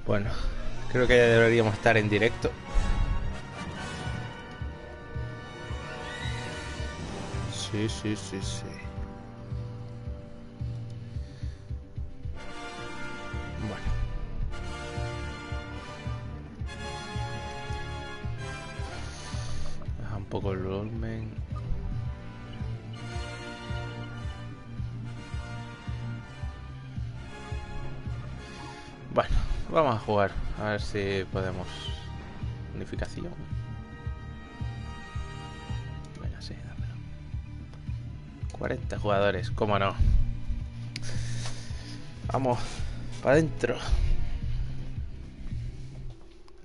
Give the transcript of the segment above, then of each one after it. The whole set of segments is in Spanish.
Bueno, creo que ya deberíamos estar en directo. Sí. Bueno. Baja un poco el volumen. Bueno, vamos a jugar. A ver si podemos. Unificación. Venga, sí, dámelo. 40 jugadores, cómo no. Vamos, para adentro.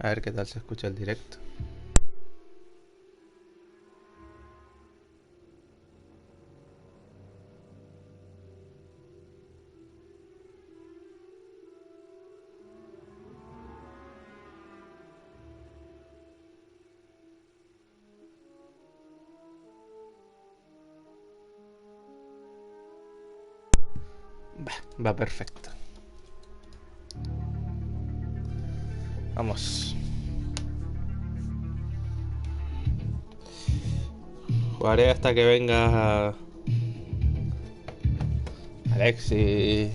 A ver qué tal se escucha el directo. Va perfecto. Vamos. Jugaré hasta que venga Alexi,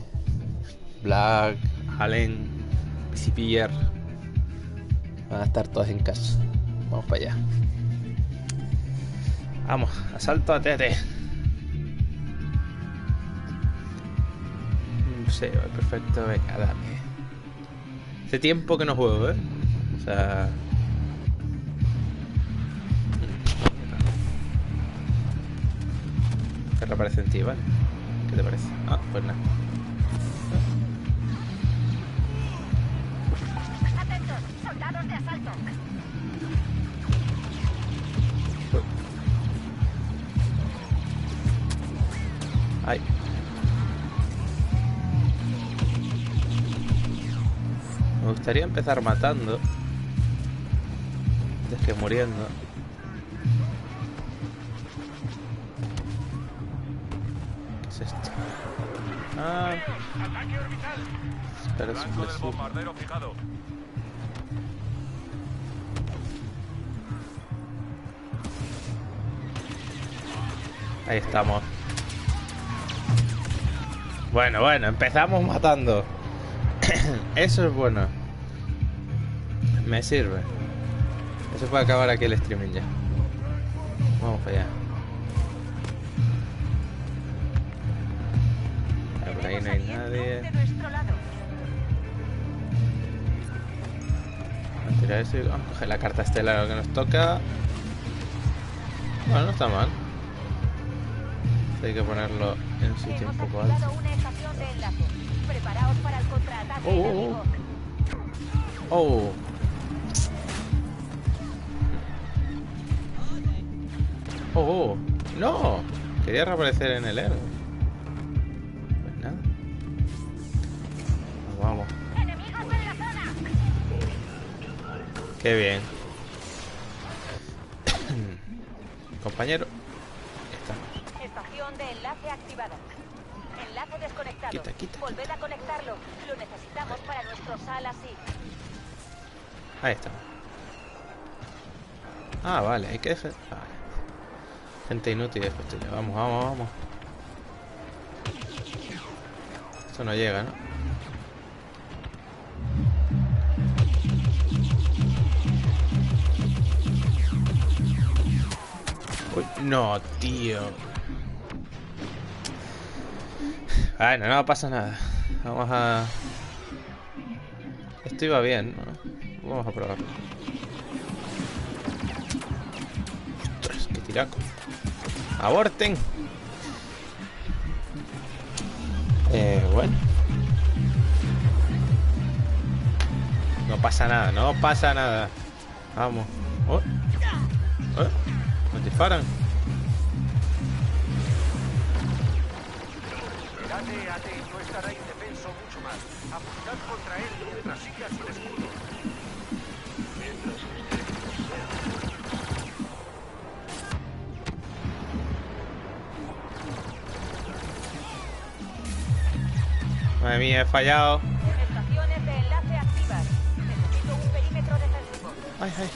Black, Allen, CPR. Van a estar todas en casa. Vamos para allá. Vamos, asalto a Tete. Sí, perfecto, venga, dame. Hace tiempo que no juego, ¿eh? O sea... ¿Qué reaparece en ti, vale? ¿Qué te parece? Ah, pues nada. Atentos, soldados de asalto. Ay. Me gustaría empezar matando antes que muriendo. ¿Qué es esto? Ah. Espera, es un bombardero fijado. Ahí estamos. Bueno, empezamos matando. Eso es bueno. Me sirve. Eso puede acabar aquí el streaming ya. Vamos para allá. Por ahí no hay nadie. Vamos a tirar eso y vamos a coger la carta estelar que nos toca. Bueno, no está mal. Hay que ponerlo en un sitio un poco alto. Preparaos para el contraataque enemigo. Oh. Oh. No. Quería reaparecer en el héroe. Pues nada. Vamos. Enemigos en la zona. Qué bien. Compañero. Estación de enlace activada. Enlace desconectado. Quita. Volved a conectarlo. Lo necesitamos para nuestro sala SIG. Ahí está. Ah, vale, hay que dejar. Vale. Gente inútil después tuya. Vamos. Esto no llega, ¿no? Uy, no, tío. Bueno, no pasa nada. Vamos a... Esto iba bien, ¿no? Vamos a probarlo. Ostras, qué tiraco. ¡Aborten! Bueno. No pasa nada. Vamos. Oh. Nos disparan. Ate, no estará indefenso mucho más. Apuntad contra él mientras siga sin escudo. Madre mía, he fallado. Estaciones de enlace activas. Ay, ay.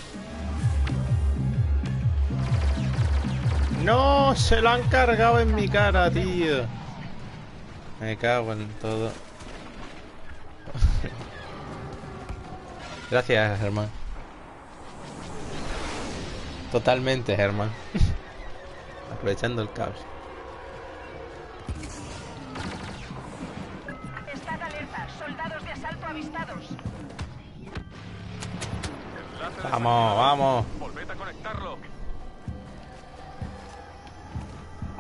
No, se lo han cargado en mi cara, tío. Me cago en todo. Gracias, Germán. Totalmente, Germán. Aprovechando el caos. Estad alerta, soldados de asalto avistados. Enlace de Vamos, salida. vamos. Volved a conectarlo.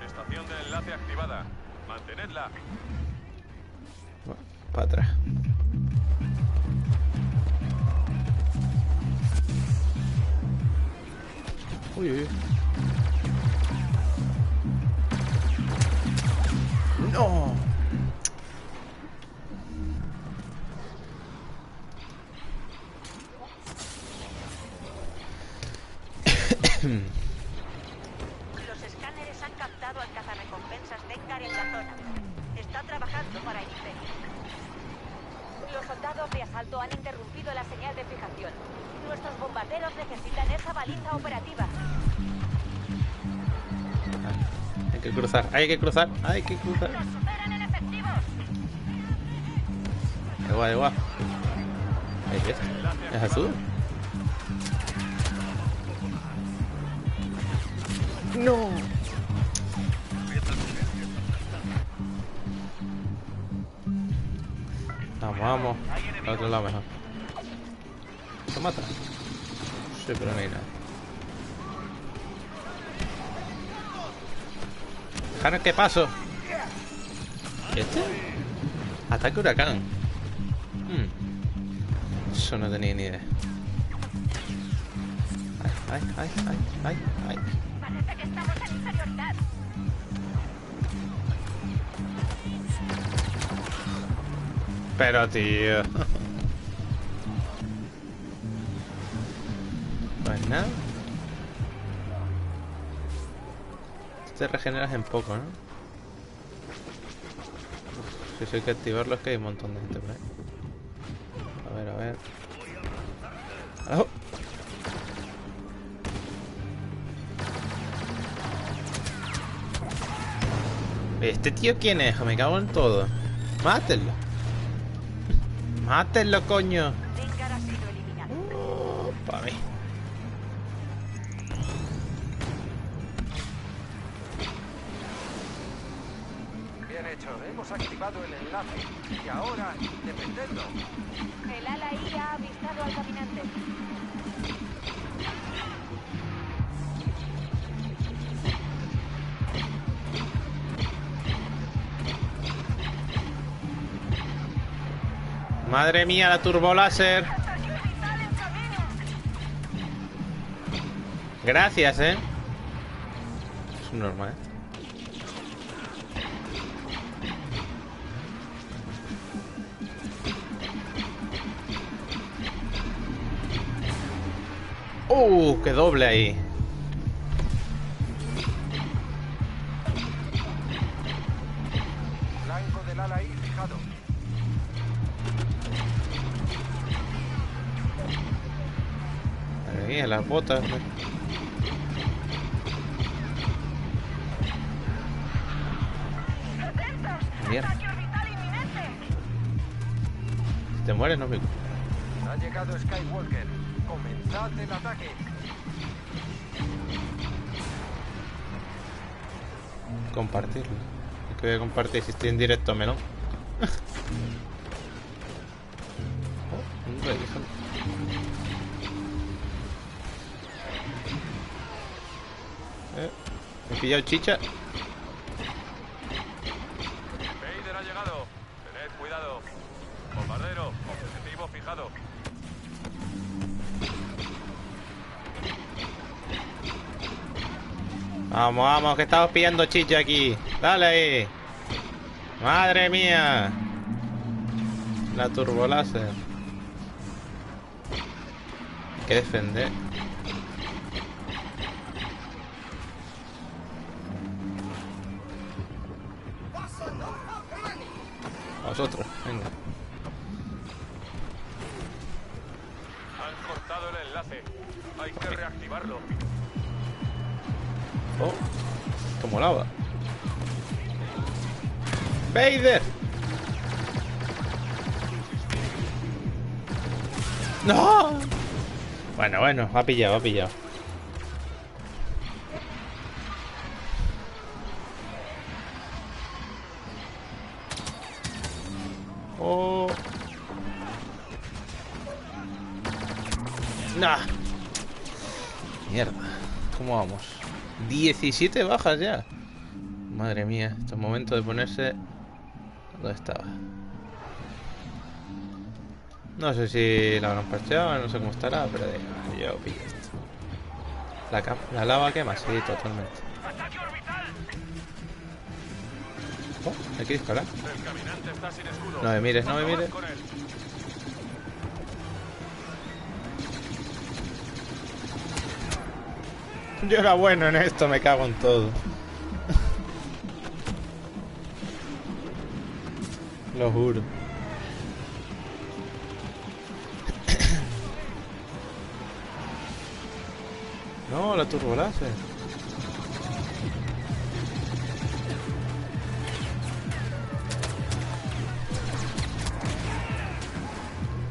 Estación de enlace activada. Mantenedla. Para atrás. Uy, uy. No. Los escáneres han captado al cazarrecompensas Dengar en la zona. Está trabajando para el incendio. Los soldados de asalto han interrumpido la señal de fijación. Nuestros bombarderos necesitan esa baliza operativa. Hay que cruzar, hay que cruzar, hay que cruzar. ¡Nos superan en efectivos! Igual, igual. Ahí es. ¿Es azul? No. Vamos, vamos. Al otro lado mejor. ¿Se mata? Sí, pero no hay nada. Dejaros que paso. ¿Y este? Ataque huracán. Eso no tenía ni idea. Ay, ay, ay, ay, ay. Parece que estamos en inferioridad. Pero tío. Pues nada. Te regeneras en poco, ¿no? Si hay que activarlo es que hay un montón de gente por ahí. A ver, a ver. ¡Oh! ¿Este tío quién es? Me cago en todo. Mátenlo. Mátenlo, coño. Dengar ha sido eliminado. Para mí. Bien hecho. Hemos activado el enlace. Y ahora, defendedlo. El ala I ha avistado al caminante. Madre mía, la turboláser. Gracias, Es normal, qué doble ahí. Blanco del ala I fijado. Ahí, en las botas. Mierda. ¡Ataque orbital inminente! Si te mueres, no me... Ha llegado Skywalker. Comenzad el ataque. Compartirlo. Es que voy a compartir si estoy en directo, melón. Un rey, me he pillado chicha. Vader ha llegado. Tened cuidado. Bombardero, objetivo fijado. Vamos, vamos, que estamos pillando chicha aquí. Dale ahí. Madre mía. La turboláser. Hay que defender. Vosotros, venga. Han cortado el enlace. Hay que reactivarlo. Oh, como lava. ¡Vader! ¡No! Bueno, ha pillado, ha pillado. Oh. Nah. Mierda. ¿Cómo vamos? 17 bajas ya. Madre mía, esto es momento de ponerse... ¿Dónde estaba? No sé si la habrán parcheado, no sé cómo estará, pero yo pillo esto. La lava quema, sí, totalmente. Oh, hay que disparar. El caminante está sin escudo. No me mires, no me mires. Con él. Yo era bueno en esto, me cago en todo. Lo juro. No, la turboláser.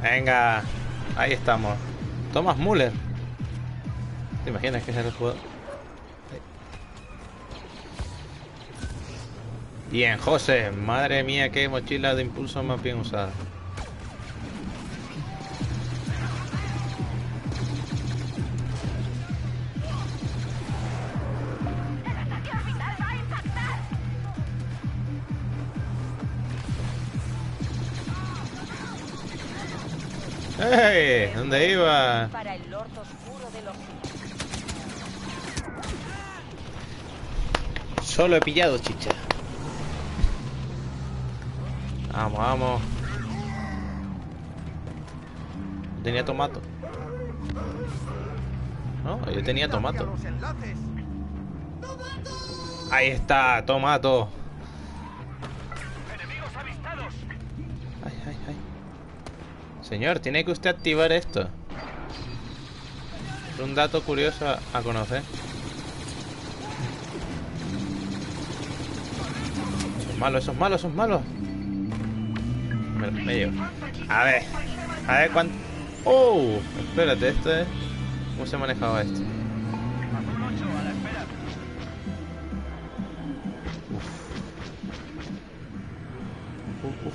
Venga, ahí estamos. Thomas Müller. ¿Te imaginas que es el jugador? Bien, José. Madre mía, qué mochila de impulso más bien usada. ¡Hey! ¿Dónde iba? Para el Lord Oscuro de los... Solo he pillado chicha. Vamos, vamos. Tenía tomato. No, yo tenía tomato. Los enlaces. Ahí está, tomato. Enemigos avistados. Ay, ay, ay. Señor, tiene que usted activar esto. Es un dato curioso a conocer. Son malos, esos malos, esos malos. Me llevo. A ver cuánto. ¡Oh! Espérate, esto es... ¿Cómo se manejaba esto? Uf.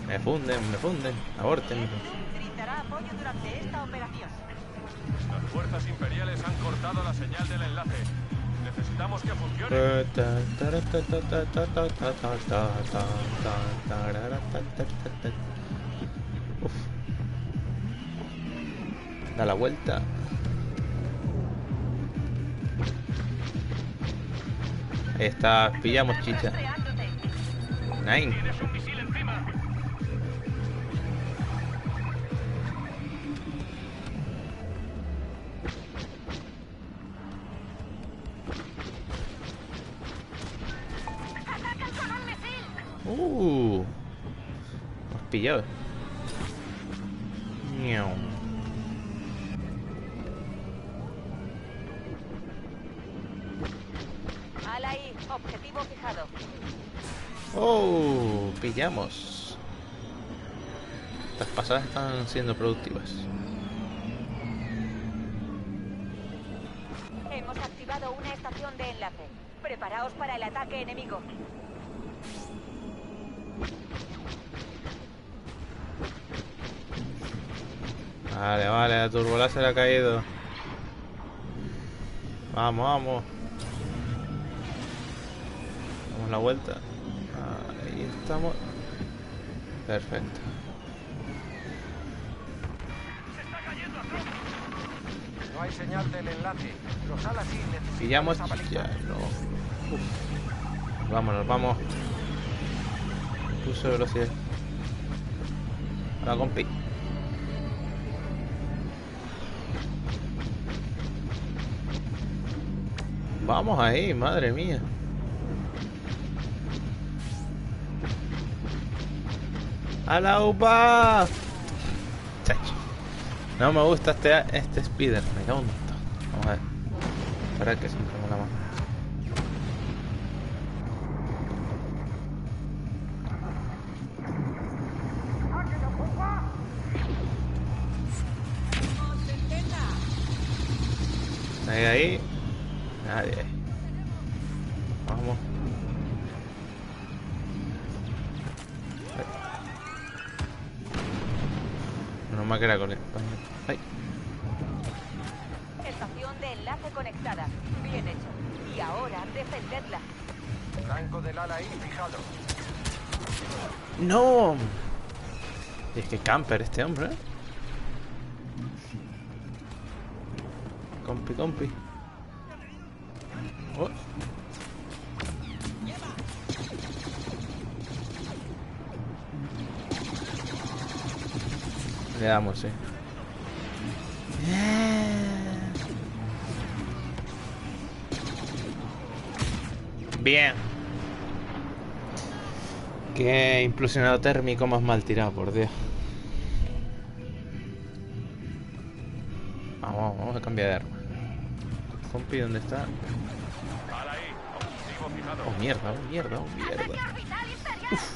Me funden. Aborten. Necesitará apoyo durante esta operación. Las fuerzas imperiales han cortado la señal del enlace. Necesitamos que funcione. Uf. Da la vuelta. Ahí está, pillamos chicha. Nine. Tienes un misil encima. Nos pilló. Miau. Ala ahí, objetivo fijado. Oh, pillamos. Estas pasadas están siendo productivas. Hemos activado una estación de enlace. Preparaos para el ataque enemigo. Vale, la turboláser ha caído. Vamos. Damos la vuelta. Ahí estamos. Perfecto. No hay señal del enlace. Los alas sí necesitan Pillamos esa baliza. ya, no. Uf. Vamos. Pulso de velocidad. Ahora compi. Vamos ahí, madre mía. ¡A la UPA! chacho. No me gusta este speeder, me cago en todo. Vamos a ver. Para que siempre me la mano. ¿Nadie ahí? Nadie ahí. Vamos. No me queda con el español. Ay. Estación de enlace conectada. Bien hecho. Y ahora defendedla. Blanco del ala ahí fijado. ¡No! Y es que camper este hombre, ¿eh? Compi, compi. Oh. Le damos, sí. Bien. Qué implosionado térmico más mal tirado, por Dios. Vamos a cambiar de arma. Compi, ¿dónde está? Ala ahí. Objetivo fijado. Oh, mierda, oh, mierda, oh, mierda. Uf.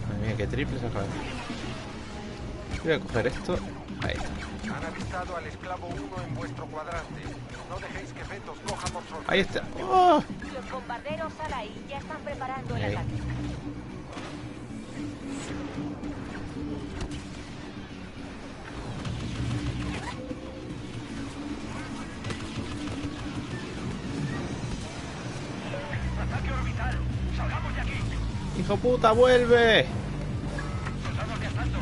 Madre mía, qué triple se acaba. Voy a coger esto. Ahí está. Han avistado al esclavo 1 en vuestro cuadrante. No dejéis que Fetos coja por sorpresa. Ahí está. ¡Oh! Los bombarderos Alaí ya están preparando el Ahí. ataque. Ataque orbital. Salgamos de aquí. ¡Hijo puta, vuelve! Soldados de asalto.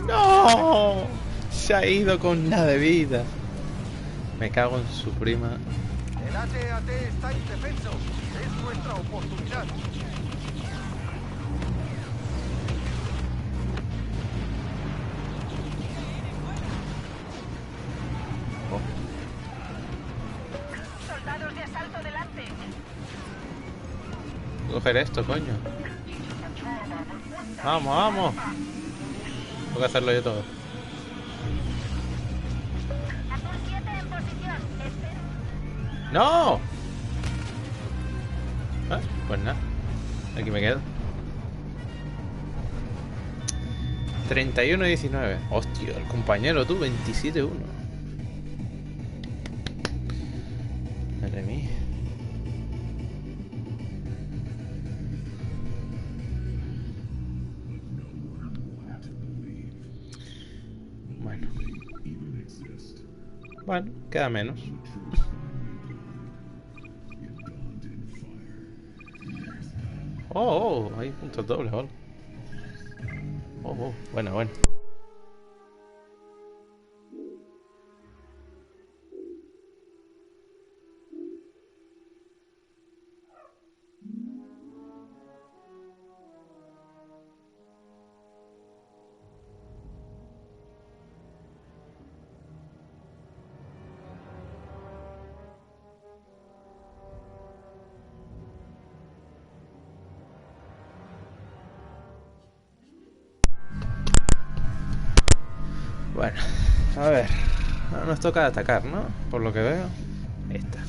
¡No! Se ha ido con nada de vida. Me cago en su prima. El AT-AT está indefenso. Es nuestra oportunidad. Soldados de asalto delante. Voy a coger esto, coño. Vamos, vamos. Tengo que hacerlo yo todo. Azul 7 en posición. ¡No! Ah, pues nada. Aquí me quedo. 31-19. Hostia, el compañero tú, 27-1. Madre mía. Bueno, queda menos. Oh, hay puntos dobles, ¿vale? Oh, bueno. Bueno, a ver. Nos toca atacar, ¿no? Por lo que veo. Ahí está.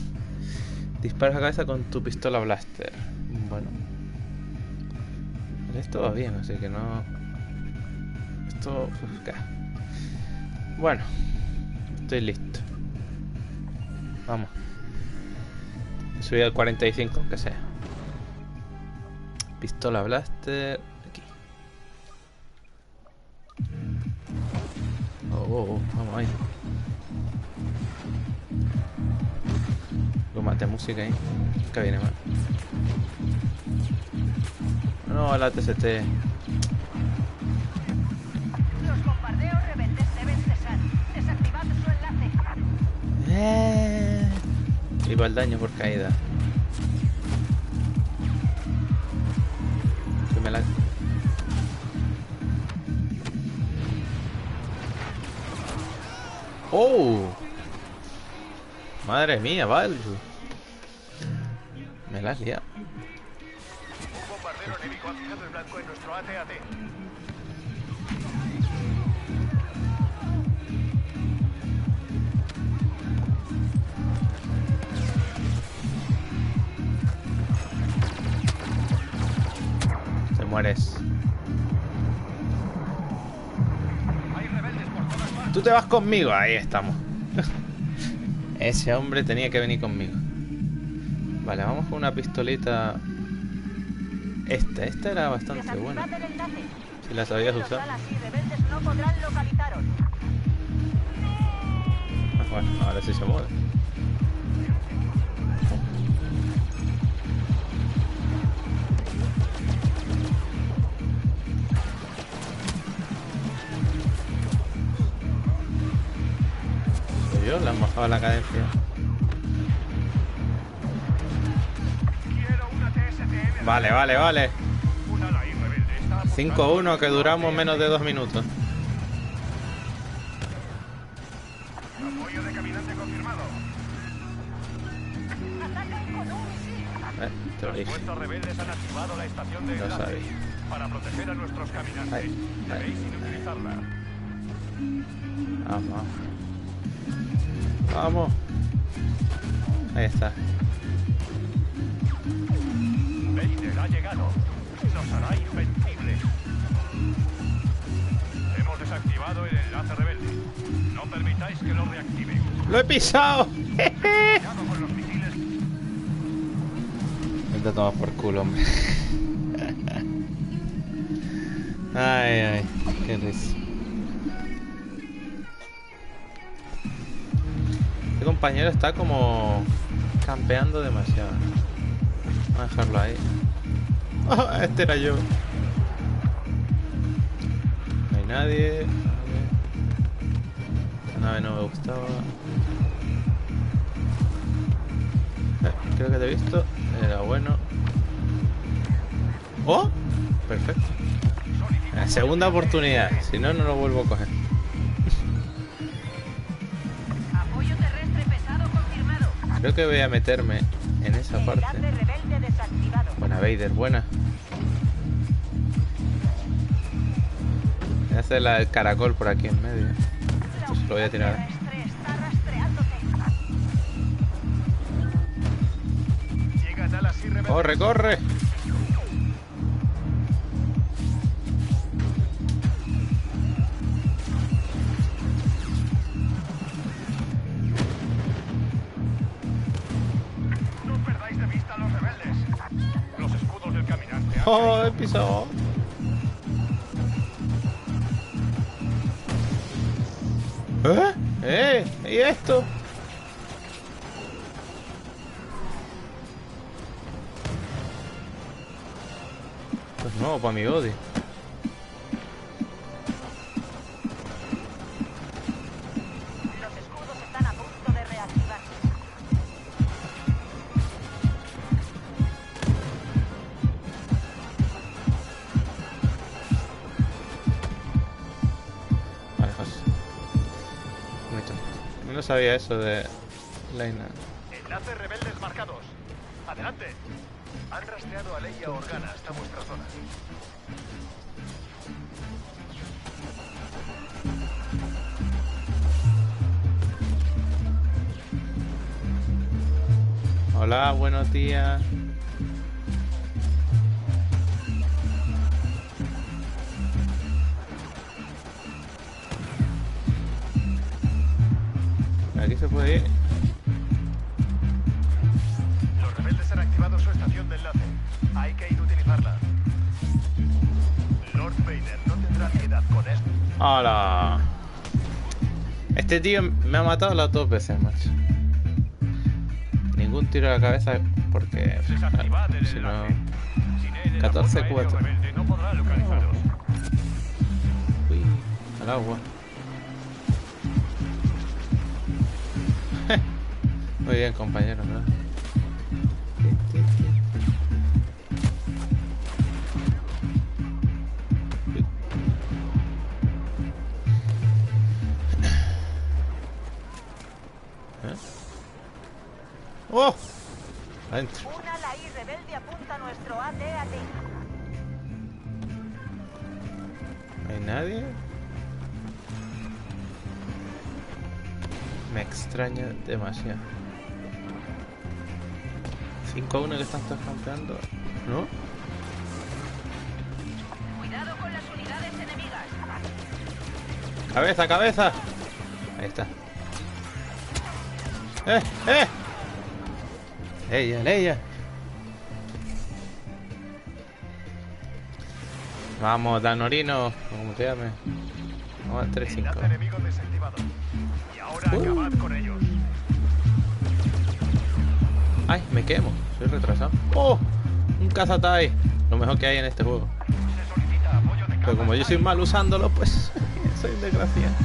Disparas a cabeza con tu pistola blaster. Bueno. Esto va bien, así que no... Esto... ¿qué? Bueno. Estoy listo. Vamos. Subí al 45, que sea. Pistola blaster... Aquí. Vamos ahí. Lo maté música ahí. Que viene mal. No, la TST. Los bombardeos rebeldes deben cesar. Desactivad su enlace. Igual daño por caída. Que me la... ¡Oh! Madre mía, Val. Me la has liado. Un bombardero enemigo ha fijado el blanco en nuestro AT-AT. mueres. Hay rebeldes por todas partes. Tú te vas conmigo. Ahí estamos. Ese hombre tenía que venir conmigo. Vale, vamos con una pistolita. Esta era bastante buena. Desactivad el enlace. Si la sabías Los usar. alas y rebeldes no podrán localizaros. Ah, bueno, ahora sí se mueve. Soy yo, le han bajado la cadencia. Quiero una TSTM. Vale, vale, vale. Un ala y rebelde está apuntando 5-1, que duramos menos de 2 minutos. Apoyo de caminante confirmado. Atacan con un misil. Te lo Los dije. fuerzas rebeldes han activado la estación de Lo enlace sabía. para proteger a nuestros caminantes. Ahí, Debéis ahí. inutilizarla. Vamos. Vamos. Ahí está. Vader ha llegado. Nos hará invencibles. Hemos desactivado el enlace rebelde. No permitáis que lo reactiven. ¡Lo he pisado! Cuidado con los misiles. Me te tomas por culo, hombre. Ay, ay, qué risa. Este compañero está como campeando demasiado. Vamos a dejarlo ahí. Oh, este era yo. No hay nadie. Esta nave no me gustaba. Creo que te he visto. Era bueno. ¡Oh! Perfecto. Segunda oportunidad. Si no, no lo vuelvo a coger. Apoyo terrestre pesado confirmado. Creo que voy a meterme en esa parte. Enlace rebelde desactivado. Buena, Vader, buena. Voy a hacer el caracol por aquí en medio. Esto se lo voy a tirar. Terrestre está rastreándote. Llegan alas y rebeldes. ¡Corre, corre! No perdáis de vista a los rebeldes. Los escudos del caminante. han ¡Oh, caído. he pisado! ¿Y esto? Pues nuevo para mi body. Los escudos están a punto de reactivarse. Vale, José. Bonito. Yo no sabía eso de Leina. Enlaces rebeldes marcados. Adelante. Han rastreado a Leia Organa hasta vuestra zona. Hola, buenos días. Aquí se puede ir. Los rebeldes han activado su estación de enlace. Hay que inutilizarla. Lord Vader no tendrá piedad con esto. ¡Hola! Este tío me ha matado las 2 veces, macho. Ningún tiro a la cabeza porque... Desactivad el si no... enlace. Sin él, el 14-4. apoyo aéreo rebelde no podrá localizaros. Uy, al agua. Muy bien, compañero, ¿verdad? ¡Oh! Adentro. Un ala y rebelde apunta a nuestro AT-AT. ¿No hay nadie? Me extraña demasiado. 5-1 que están todos campeando, ¿no? Cabeza, cabeza. Ahí está. ¡Eh! Leia. Vamos, Danorino. Como te llames. Vamos al 3-5. Enlace enemigo desactivado. Y ahora acabad con ellos. Ay, me quemo. Soy retrasado. ¡Oh! Un cazatai. Lo mejor que hay en este juego. Se solicita apoyo de Pero como yo soy mal usándolo, pues soy un desgraciado.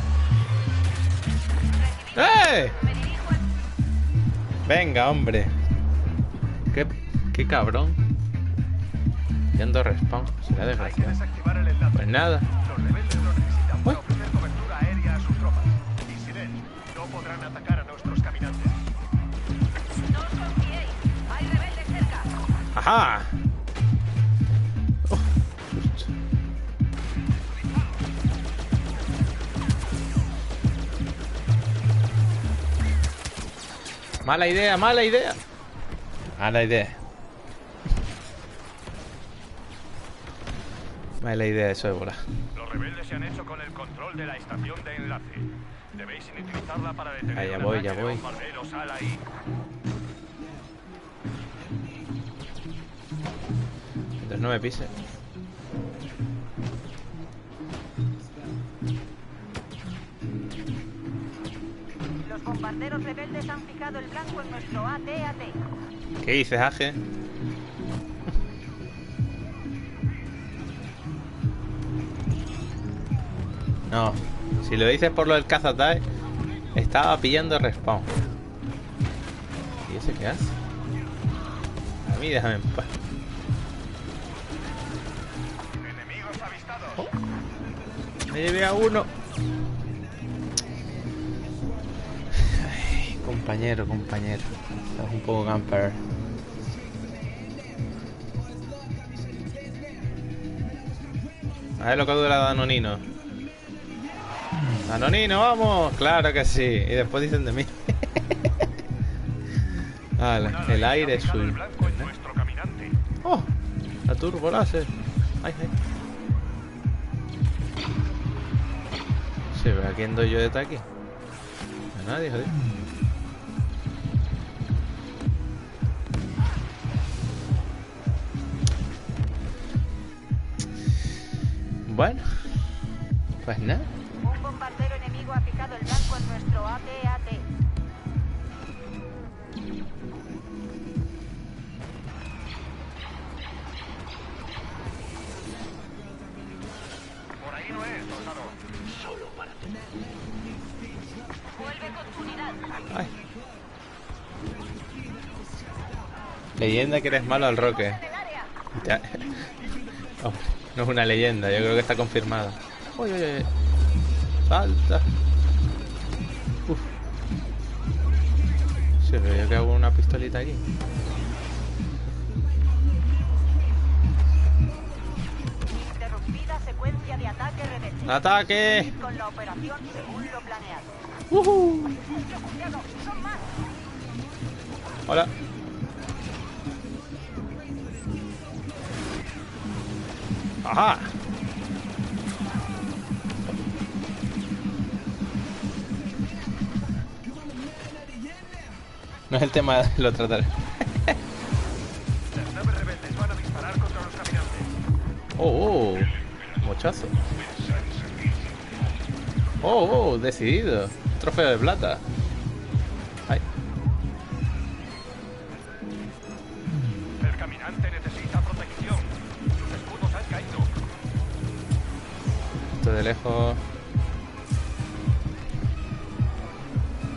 ¡Eh! Venga, hombre. Qué cabrón. Yendo respawn. Será Hay que desgraciado. desactivar el enlace. Pues nada. Los rebeldes lo necesitan para ofrecer cobertura aérea a sus tropas. Y sin él, no podrán atacar a nuestros caminantes. No os confiéis. Hay rebeldes cerca. ¡Ajá! Oh, susto. Mala idea, mala idea. Mala idea. Mala idea eso de volar. Los rebeldes se han hecho con el control de la estación de enlace. Debéis inutilizarla para detener Ah, ya un voy, ataque ya de voy. bombarderos al ahí. Entonces no me pises. Los bombarderos rebeldes han fijado el blanco en nuestro AT-AT. ¿Qué dices, Aje? No, si lo dices por lo del cazatai, estaba pillando respawn. ¿Y ese qué hace? A mí déjame en paz. Enemigos avistados. Me llevé a uno. Ay, compañero. Estás un poco camper. A ver lo que dura Danonino. Danonino, vamos. Claro que sí. Y después dicen de mí. Vale, el aire es Fijado el suyo. blanco en nuestro caminante. Oh, la turbo láser. Ay. Sí, pero ¿a quién doy yo de ataque? A nadie, joder. Bueno, pues nada. Un bombardero enemigo ha fijado el blanco en nuestro AT-AT. Por ahí no es, soldado. Vuelve con tu unidad. Ay. Leyenda que eres malo al roque. En el área. Ya. Hombre, no es una leyenda, yo creo que está confirmada. Uy. Salta. Uf. Sí, pero yo que hago una pistolita aquí. Interrumpida secuencia de ataque rebelde. ¡Ataque! Seguid con la operación según lo planeado. Cuidado, son más. Hola. ¡Ajá! No es el tema, lo trataré. Las naves rebeldes van a disparar contra los caminantes. Oh, mochazo. Oh, decidido. Trofeo de plata. Ay, El caminante necesita protección. Sus escudos han caído. esto de lejos.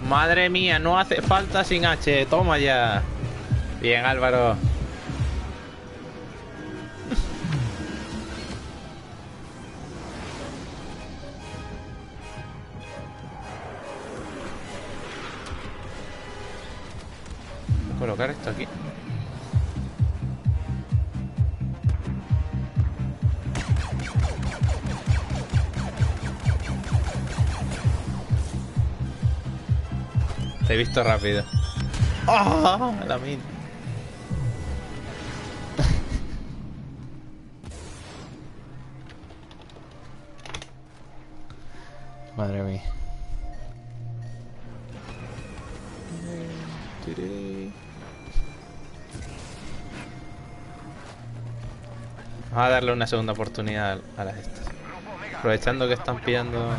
Madre mía, no hace falta sin H. Toma ya. Bien, Álvaro. Voy a colocar esto aquí. Te he visto rápido. ¡Ah! La mina. Madre mía. Vamos a darle una segunda oportunidad a las estas. Aprovechando que están pillando...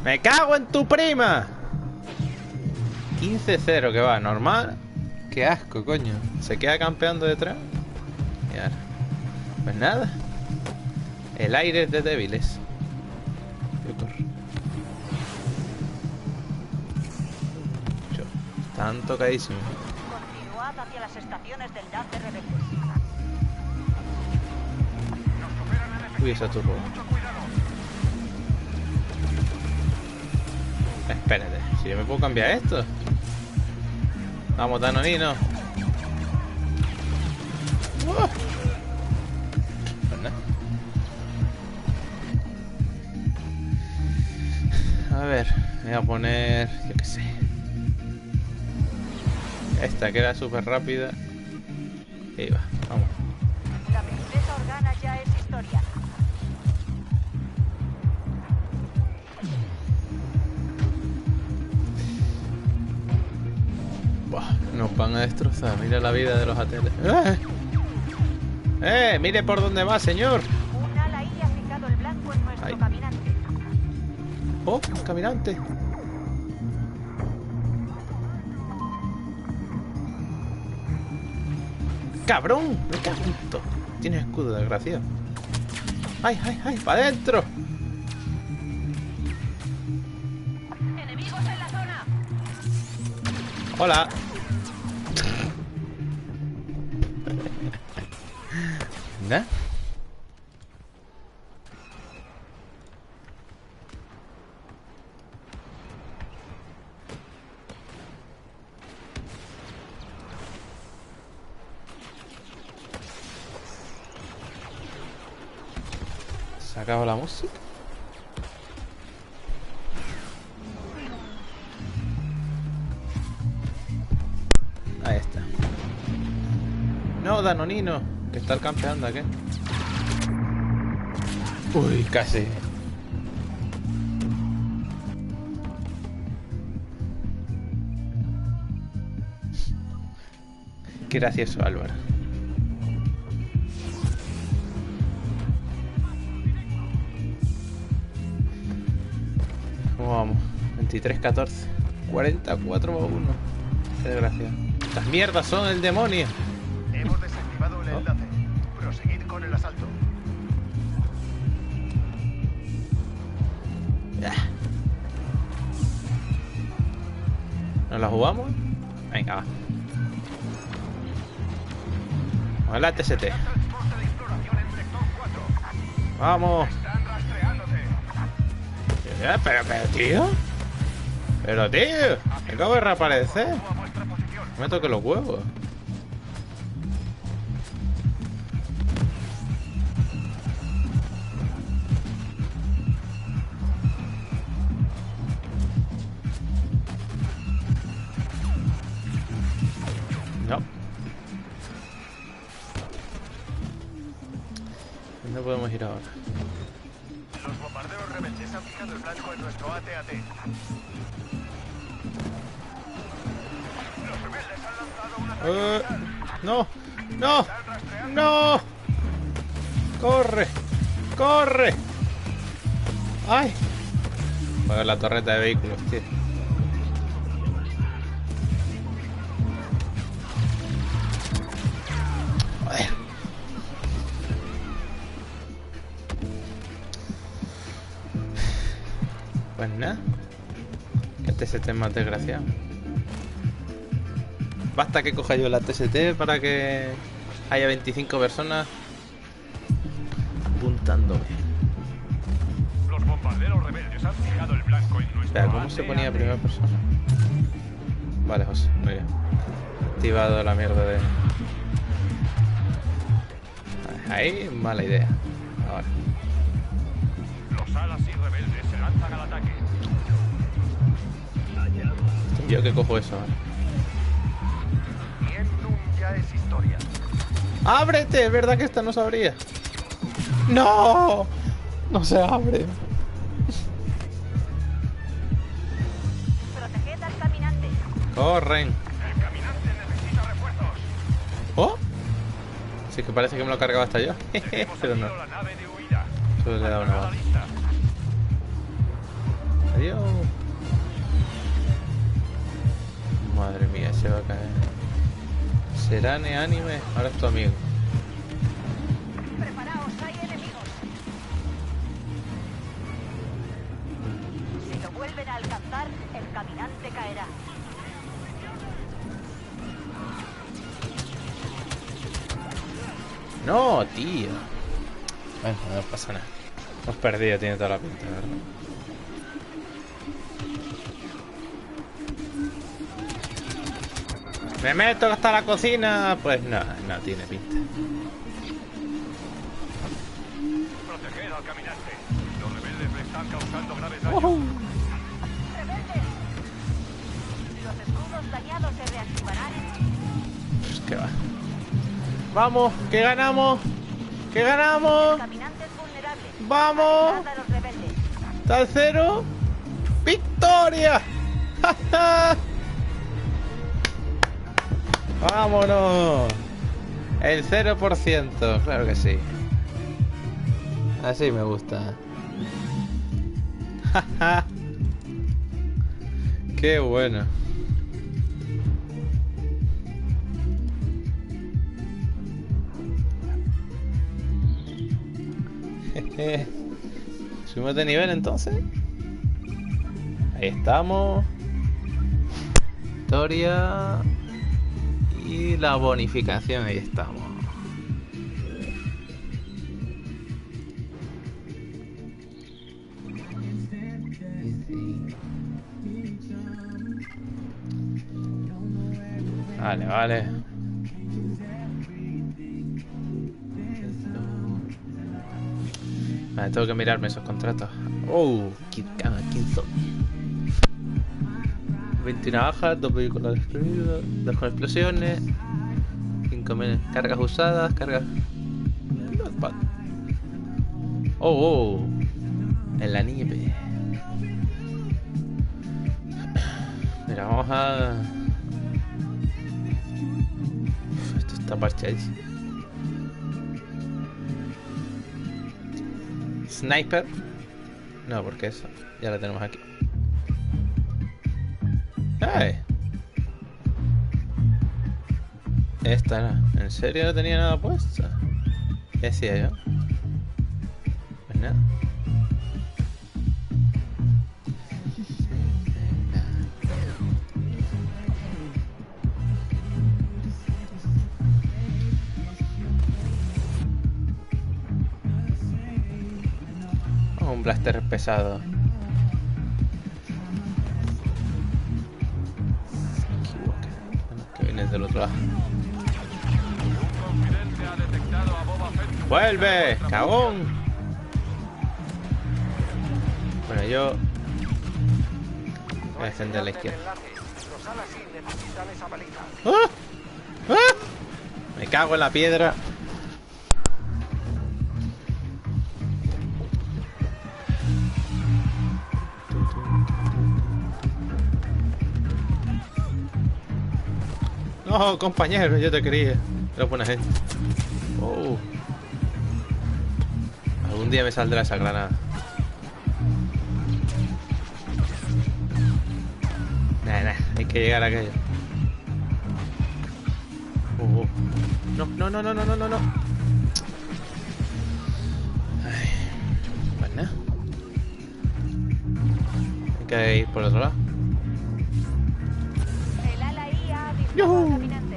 ¡Me cago en tu prima! 15-0 que va, normal. Qué asco, coño. Se queda campeando detrás. Y ahora. Pues nada. El aire es de débiles. Yo corro. Están tocadísimos. Continuad hacia las estaciones del DAF de rebeldes. Uy, esa turbo. Espérate, si yo me puedo cambiar esto. Vamos, Danonino. A ver, voy a poner, yo qué sé, esta que era súper rápida. Ahí va, vamos. La princesa Organa ya es historia. Buah, nos van a destrozar. Mira la vida de los ateles. Mire por dónde va, señor. Un ala ahí ha fijado el blanco en nuestro Ay. caminante. Oh, caminante. ¡Cabrón! ¡Me cago en todo! Tiene escudo, desgraciado. ¡Ay, ay, ay! ¡Para adentro! ¡Enemigos en la zona! ¡Hola! ¿Nada? ¿Se acabó la música? Ahí está. No, Danonino, que está campeando aquí. Uy, casi. Qué gracioso, Álvaro. ¿Cómo vamos? 23-14. 44-1. Qué desgracia. Estas mierdas son el demonio. Hemos desactivado el enlace. Proseguid con el asalto. Ya. ¿Nos la jugamos? Venga, va. Vamos a la TST. Transporte de exploración en sector 4. Vamos. Están rastreándote. Pero, tío. Pero, tío. Acabo de reaparecer. A vuestra posición. No me toque los huevos. No. ¿Dónde podemos ir ahora? Los bombarderos rebeldes han fijado el blanco en nuestro AT-AT. Los rebeldes han lanzado una No. No. No. Corre. Corre. Ay. Para la torreta de vehículos, tío. Joder. Pues nada. Que TST es más desgraciado. Basta que coja yo la TST para que haya 25 personas apuntándome. Los bombarderos rebeldes han fijado el blanco en nuestro Espera, ¿cómo se ponía AT-AT? primera persona? Vale, José, muy bien. Activado la mierda de... Ahí, mala idea. Ahora. Los alas y rebeldes se lanzan al ataque. Yo que cojo eso ahora. Bien, nunca es historia. ¡Ábrete! Es verdad que esta no se abría. ¡No! No se abre. Proteged al caminante. Corren. El caminante necesita refuerzos. ¿Oh? Sí que parece que me lo cargaba hasta yo. Hemos Pero no. abierto la nave de huida. Solo le he dado una Nada bala. lista. Adiós. Madre mía, se va a caer. Serane anime. Ahora es tu amigo. Preparaos, hay enemigos. Si lo vuelven a alcanzar, el caminante caerá. No, tío. Bueno, no pasa nada. Hemos perdido, tiene toda la pinta, ¿verdad? ¿Me meto hasta la cocina? Pues no, no tiene pinta. Proteged al caminante. Los rebeldes le están causando graves daños. ¡Rebeldes! Los escudos dañados se reactivarán. Pues que va. Vamos, que ganamos. Que El ganamos. caminante es vulnerable. Vamos. Ayudad a los rebeldes. Está el 0. ¡Victoria! ¡Ja, ja! ¡Vámonos! El 0%, claro que sí. Así me gusta. ¡Ja, ja! ¡Qué bueno! Jeje. ¿Subimos de nivel entonces? Ahí estamos. Historia. Y la bonificación, ahí estamos. Vale, vale. Vale, tengo que mirarme esos contratos. Oh, 15. 21 bajas, 2 vehículos destruidos, 2 con explosiones, 5.000 cargas usadas, cargas... Not bad. Oh, en la nieve. Mira, vamos a... Esto está parchadísimo. Sniper. No, porque eso ya lo tenemos aquí. ¡Ay! Esta no. ¿En serio no tenía nada puesto? ¿Qué hacía yo? Pues nada. Oh, un blaster pesado. Del otro lado. Un confidente ha detectado a Boba Fett. ¡Vuelve! ¡Cagón! Bueno, yo voy a defender la izquierda. Los Alasí necesitan esa baliza. ¡Ah! ¡Ah! Me cago en la piedra. No, compañero, yo te quería. Era buena gente. Oh. Algún día me saldrá esa granada. Nah, hay que llegar a aquello. No. Ay. Pues nada. Hay que ir por el otro lado. El ala I ha disparado al caminante.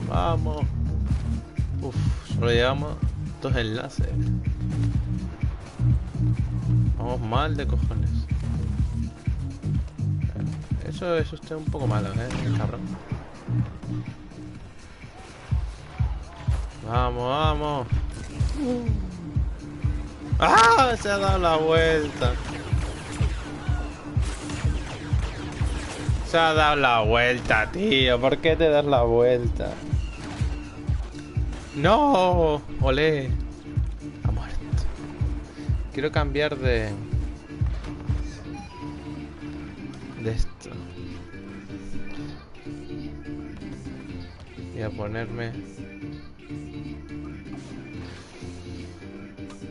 Vamos. Uf, solo llevamos 2 enlaces. Vamos mal de cojones. Eso es usted un poco malo, cabrón. Vamos. ¡Ah! Se ha dado la vuelta. Se ha dado la vuelta, tío. ¿Por qué te das la vuelta? ¡No! ¡Olé! Ha muerto. Quiero cambiar de esto. Voy a ponerme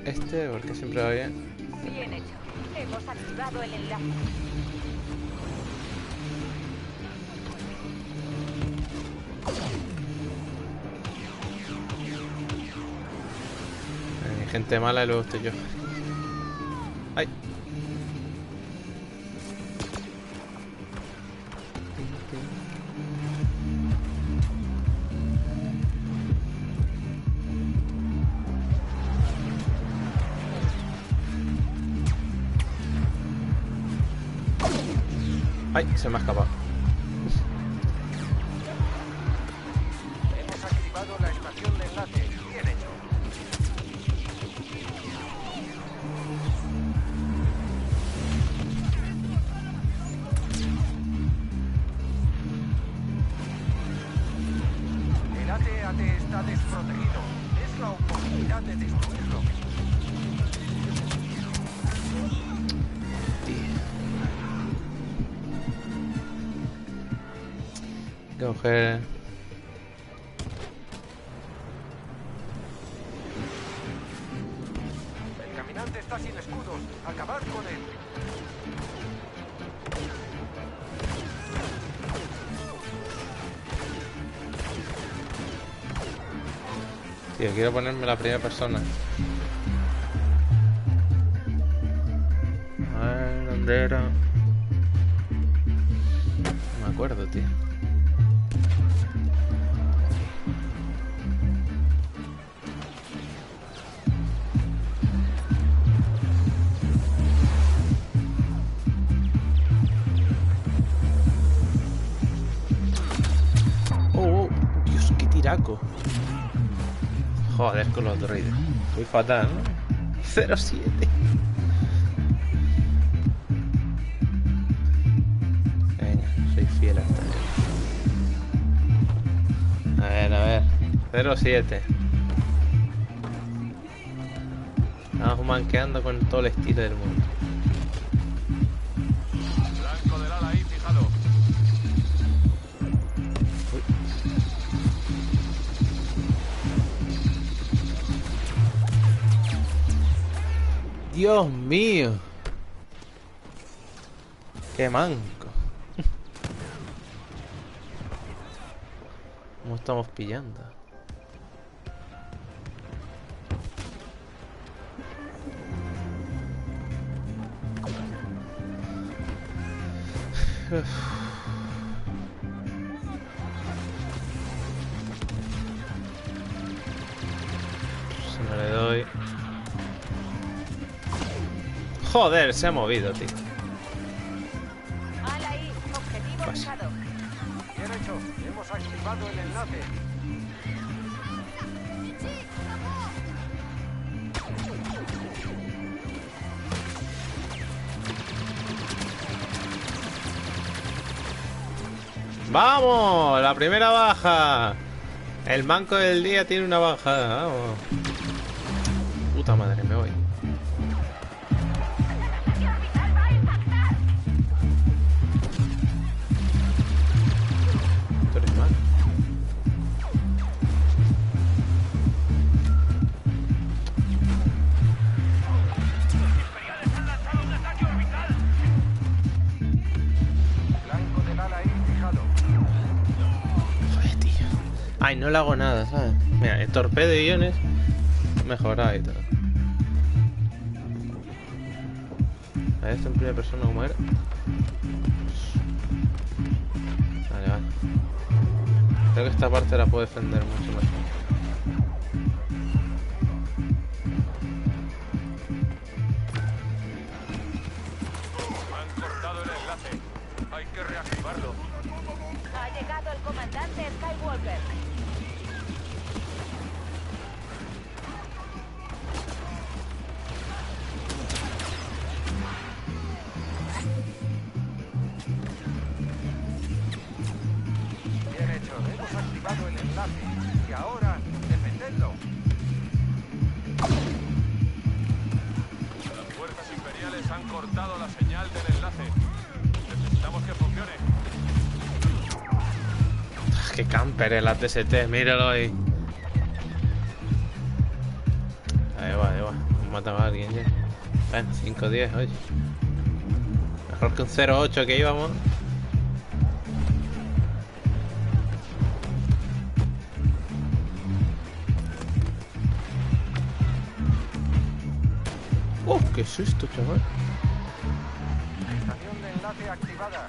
este porque siempre va bien. Bien hecho. Hemos activado el enlace. Hay gente mala y luego estoy yo. ¡Ay! ¡Ay! Se me ha escapado. Hemos activado la estación de enlace. Bien hecho. El AT-AT está desprotegido. Es la oportunidad de destruirlo. Coger. El caminante está sin escudos. Acabar con él. Tío, quiero ponerme la primera persona. A ver, ¿dónde era? No me acuerdo, tío. Oh, Dios, qué tiraco. Joder, con los droides. Soy fatal, ¿no? 07. Venga, soy fiel hasta él. A ver. 07. Estamos manqueando con todo el estilo del mundo. Blanco del ala ahí fijado. Uy. Dios mío. Qué manco. ¿Cómo estamos pillando? Uf. Si no le doy... Joder, se ha movido, tío. Ala ahí. Objetivo Pasa. fijado. Bien hecho. Hemos activado el enlace. ¡Vamos! La primera baja. El manco del día tiene una baja. Vamos. Puta madre, me voy. Tú eres malo. Imperiales han lanzado un ataque orbital. Blanco del ala ahí fijado. Joder, tío. Ay, no le hago nada, ¿sabes? Mira, el torpedo y iones mejorado y todo. A ver, esto en primera persona, ¿cómo era? Vale, vale. Creo que esta parte la puedo defender mucho mejor. Han cortado el enlace. Hay que reactivarlo. Ha llegado el comandante Skywalker. han cortado la señal del enlace. Necesitamos que funcione. Qué camper el ATST, míralo ahí. Ahí va, ahí va. Mataba a alguien ya. Bueno, 5-10, oye. Mejor que un 0-8 que íbamos. ¿Qué es esto, chaval? Estación de enlace activada.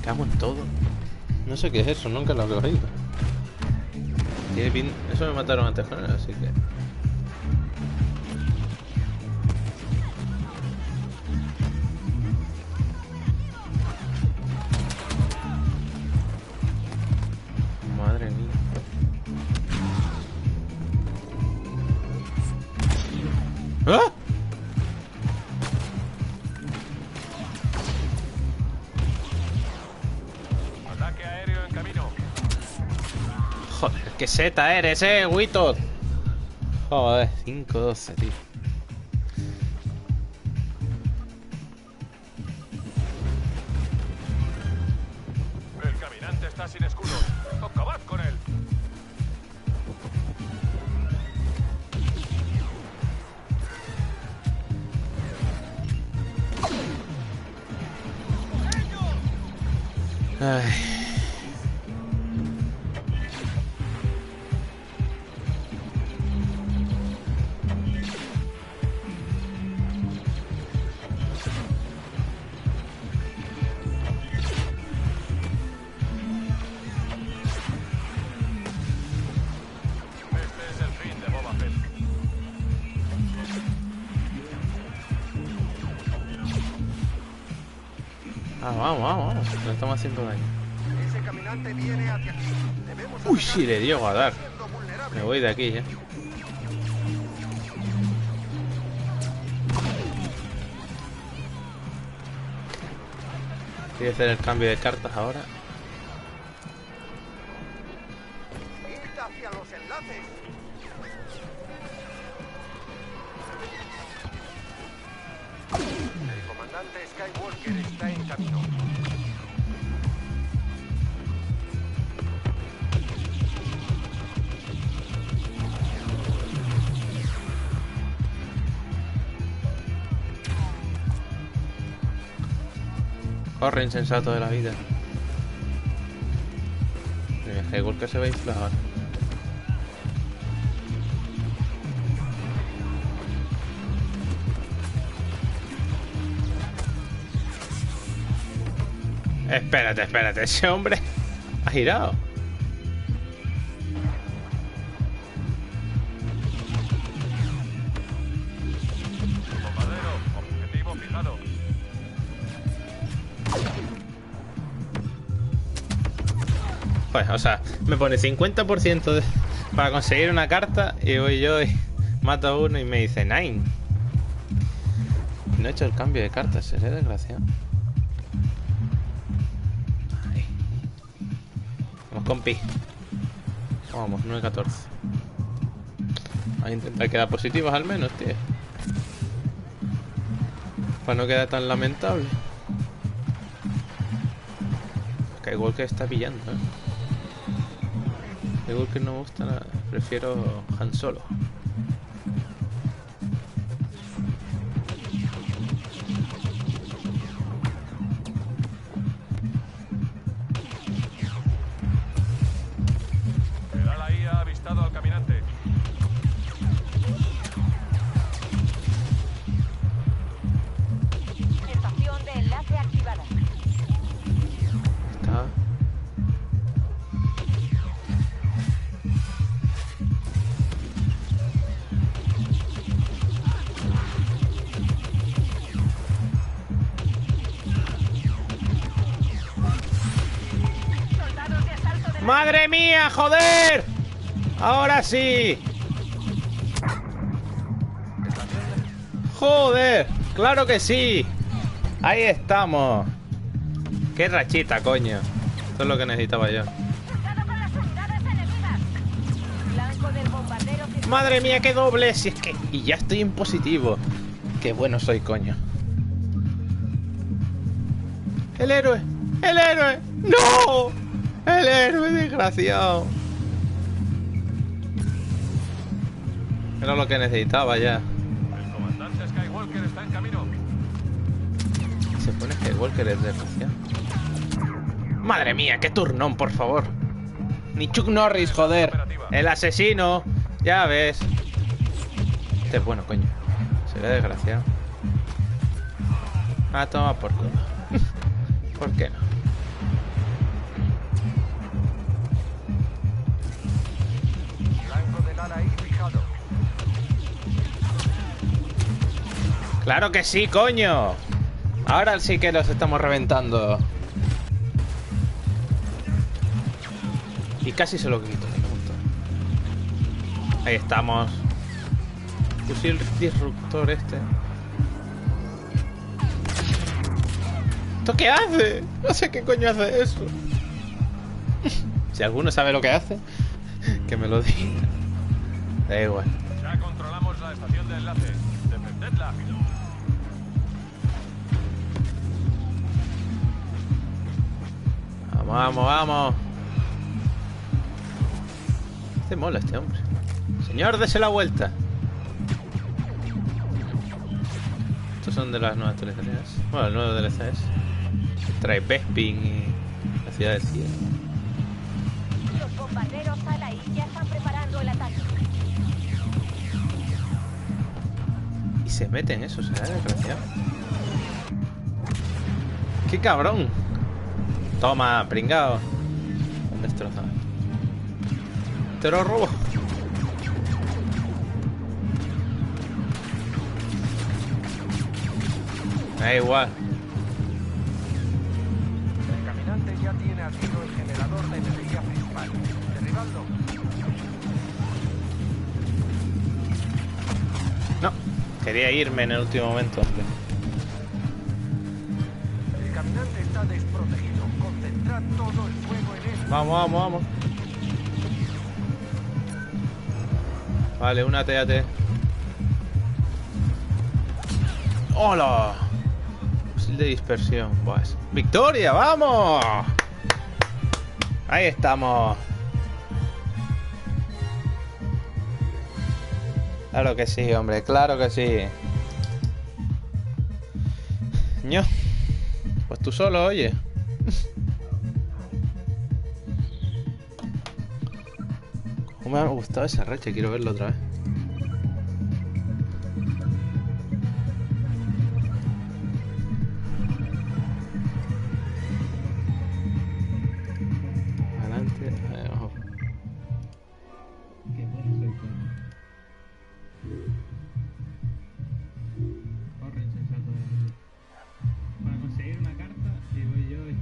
Cago en todo. No sé qué es eso, nunca lo he oído. Eso me mataron antes con él, así que... Madre mía. ¡Ah! Ataque aéreo en camino. Joder, qué seta eres, Witot. Joder, 5-12, tío. El caminante está sin escudo. Acabad con él. Ay. Este es el fin de Boba Fett. Vamos. No estamos haciendo daño. Ese caminante viene hacia aquí. Debemos Uy, atacar. sí, le dio a dar. Siendo vulnerable. Me voy de aquí ya. Voy a hacer el cambio de cartas ahora. Id hacia los enlaces. El comandante Skywalker está en camino. Corre, insensato de la vida. Mira, Skywalker se va a inflar ahora. Espérate, ese hombre ha girado. Bombardero, objetivo fijado. Pues, o sea, me pone 50% para conseguir una carta y voy yo y mato a uno y me dice 9. No he hecho el cambio de cartas, seré desgraciado. Ahí. Vamos, compi. Vamos, 9-14. Vamos a intentar quedar positivos al menos, tío. Para no quedar tan lamentable. Que igual que está pillando, Igual que no me gusta nada. Prefiero Han Solo. La IA ha avistado al caminante. Estación de enlace activada. Está. Soldados de asalto de la... ¡Madre mía, joder! ¡Ahora sí! ¡Joder! ¡Claro que sí! Ahí estamos. ¡Qué rachita, coño! Esto es lo que necesitaba yo. Cuidado con las unidades enemigas. Blanco del bombardero que... ¡Madre mía, qué doble! Si es que... Y ya estoy en positivo. Qué bueno soy, coño. ¡El héroe! ¡El héroe! ¡No! ¡El héroe, desgraciado! Era lo que necesitaba ya. El comandante Skywalker está en camino. Se pone Skywalker es desgraciado. ¡Madre mía! ¡Qué turnón, por favor! Ni Chuck Norris, joder. El asesino. Ya ves. Este es bueno, coño. Será desgraciado. Ah, toma por culo. ¿Por qué no? Blanco del ala I fijado. ¡Claro que sí, coño! Ahora sí que los estamos reventando. Y casi se lo quito. Ahí estamos. Fusil disruptor este. ¿Esto qué hace? No sé qué coño hace eso. Si alguno sabe lo que hace, que me lo diga. Da igual. Ya controlamos la estación de enlace. Defendedla. Vamos, vamos, vamos. Este mola este hombre. Señor, dese la vuelta. Estos son de las nuevas teleseries. Bueno, el nuevo DLCs. Trae Bespin y la ciudad del cielo. Los bombarderos Ala I ya están preparando el ataque. Y se mete en eso, será desgraciado. ¡Qué cabrón! Toma, pringao. Han destrozado. Te lo robo. Da igual. El caminante ya tiene activo el generador de energía principal. Derribadlo. No, quería irme en el último momento, hombre. El caminante está desprotegido. Concentrad todo el fuego en él. Vamos, vamos, vamos. Vale, una TAT. ¡Hola! Fusil de dispersión. Buah, ¡victoria! ¡Vamos! Ahí estamos. Claro que sí, hombre. Claro que sí. Ño. Pues tú solo, oye. Me ha gustado esa racha, quiero verlo otra vez. Adelante, abajo. Qué bueno soy, coño. Corre, sensato de la vida. Para conseguir una carta, y voy yo y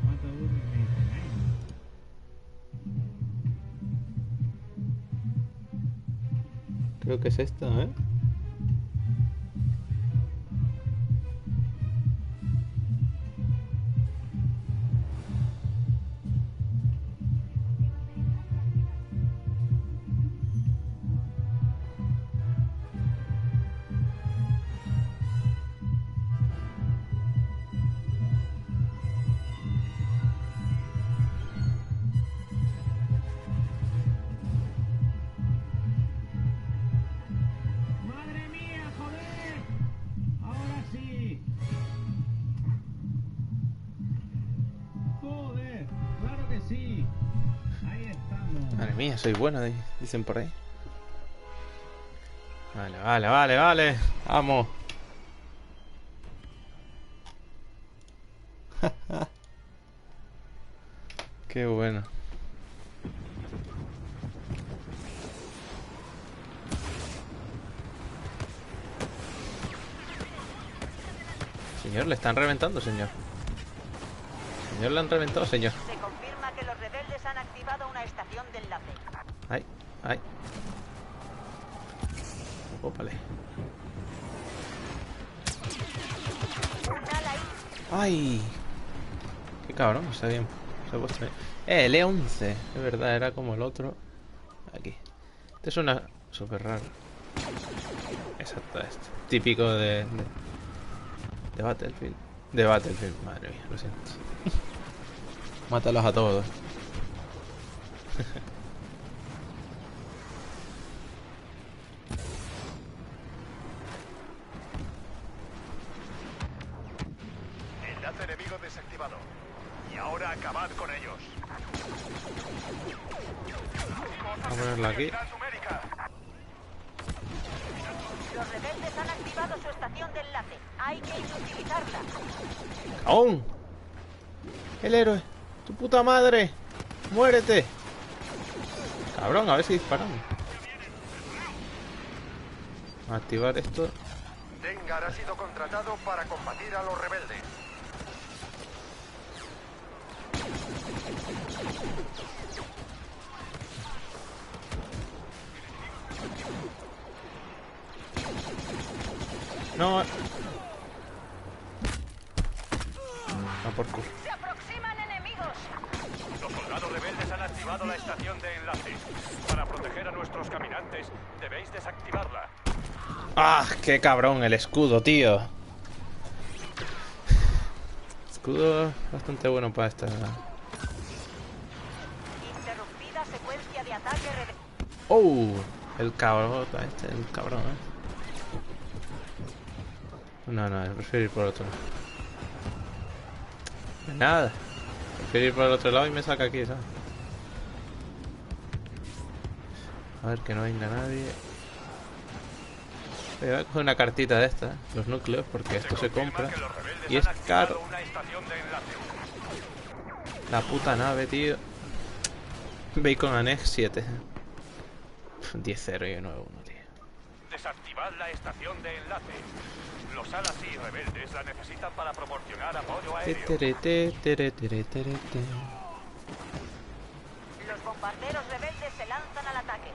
mato a uno y me dicen, ¡ay! Creo que es esta, ¿eh? Madre mía, soy bueno, dicen por ahí. Vale, vale, vale, vale. Vamos. Qué bueno. Señor, le están reventando, señor. Señor, le han reventado, señor. Se confirma que los rebeldes han activado una estación de enlace. Ay, ay. Ópale. Un ala I. Ay. Qué cabrón, está bien. Se ha puesto bien. El E11. Es verdad, era como el otro. Aquí. Este suena súper raro. Exacto, esto. Típico de Battlefield. De Battlefield, madre mía, lo siento. Mátalos a todos. Enlace enemigo desactivado. Y ahora acabad con ellos. Vamos a ponerlo aquí. Los rebeldes han activado su estación de enlace. Hay que inutilizarla. ¡Aún! ¡El héroe! ¡Tu puta madre! ¡Muérete! Cabrón, a ver si disparamos. Activar esto. Dengar ha sido contratado para combatir a los rebeldes. No. No, por culo. ¡Se aproximan enemigos! Los soldados rebeldes han activado la estación de enlace. Para proteger a nuestros caminantes, debéis desactivarla. ¡Ah! ¡Qué cabrón! El escudo, tío. Escudo bastante bueno para esta. Interrumpida secuencia de ataque rebelde. ¡Oh! El cabrón, el cabrón, No, prefiero ir por otro lado. Nada. Prefiero ir por el otro lado y me saca aquí, ¿sabes? A ver que no venga nadie. Voy a coger una cartita de esta, los núcleos, porque esto se compra. Y es caro. La puta nave, tío. Bacon Annex 7. 10-0 y 9-1, tío. Desactivad la estación de enlace. Los alas y rebeldes la necesitan para proporcionar apoyo aéreo. Los bombarderos rebeldes se lanzan al ataque.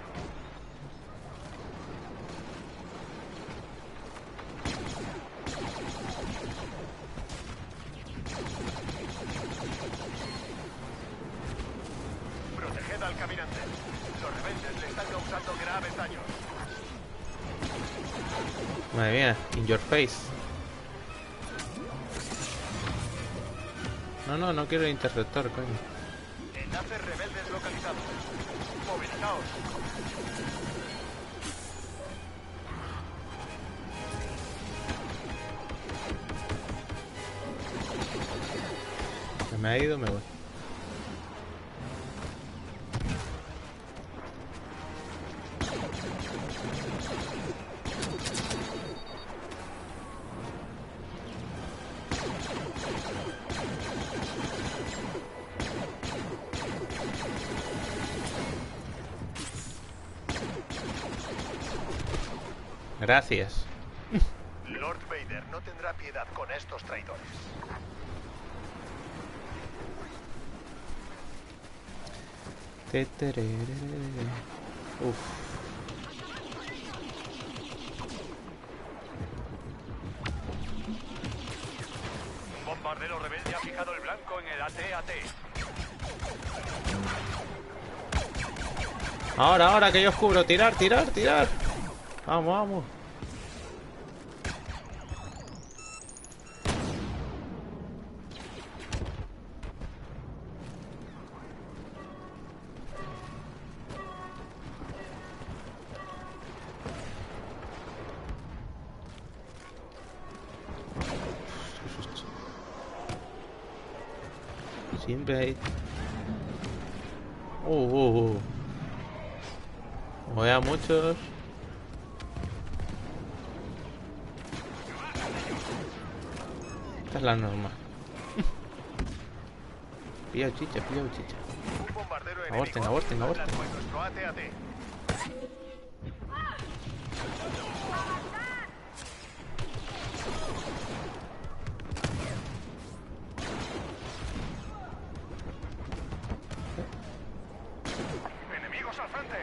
Proteged al caminante. Los rebeldes le están causando graves daños. Madre mía, in your face. No quiero el interceptor, coño. Enlaces rebeldes localizados. Movilizaos. Se me ha ido, me voy. Gracias. Lord Vader no tendrá piedad con estos traidores. Uf. Un bombardero rebelde ha fijado el blanco en el AT-AT. Ahora que yo os cubro. Tirar. Vamos. Siempre hay... Voy a muchos. Esta es la norma. Pillado chicha. Un bombardero enemigo Aborten. nuestro AT-AT. Enemigos al frente.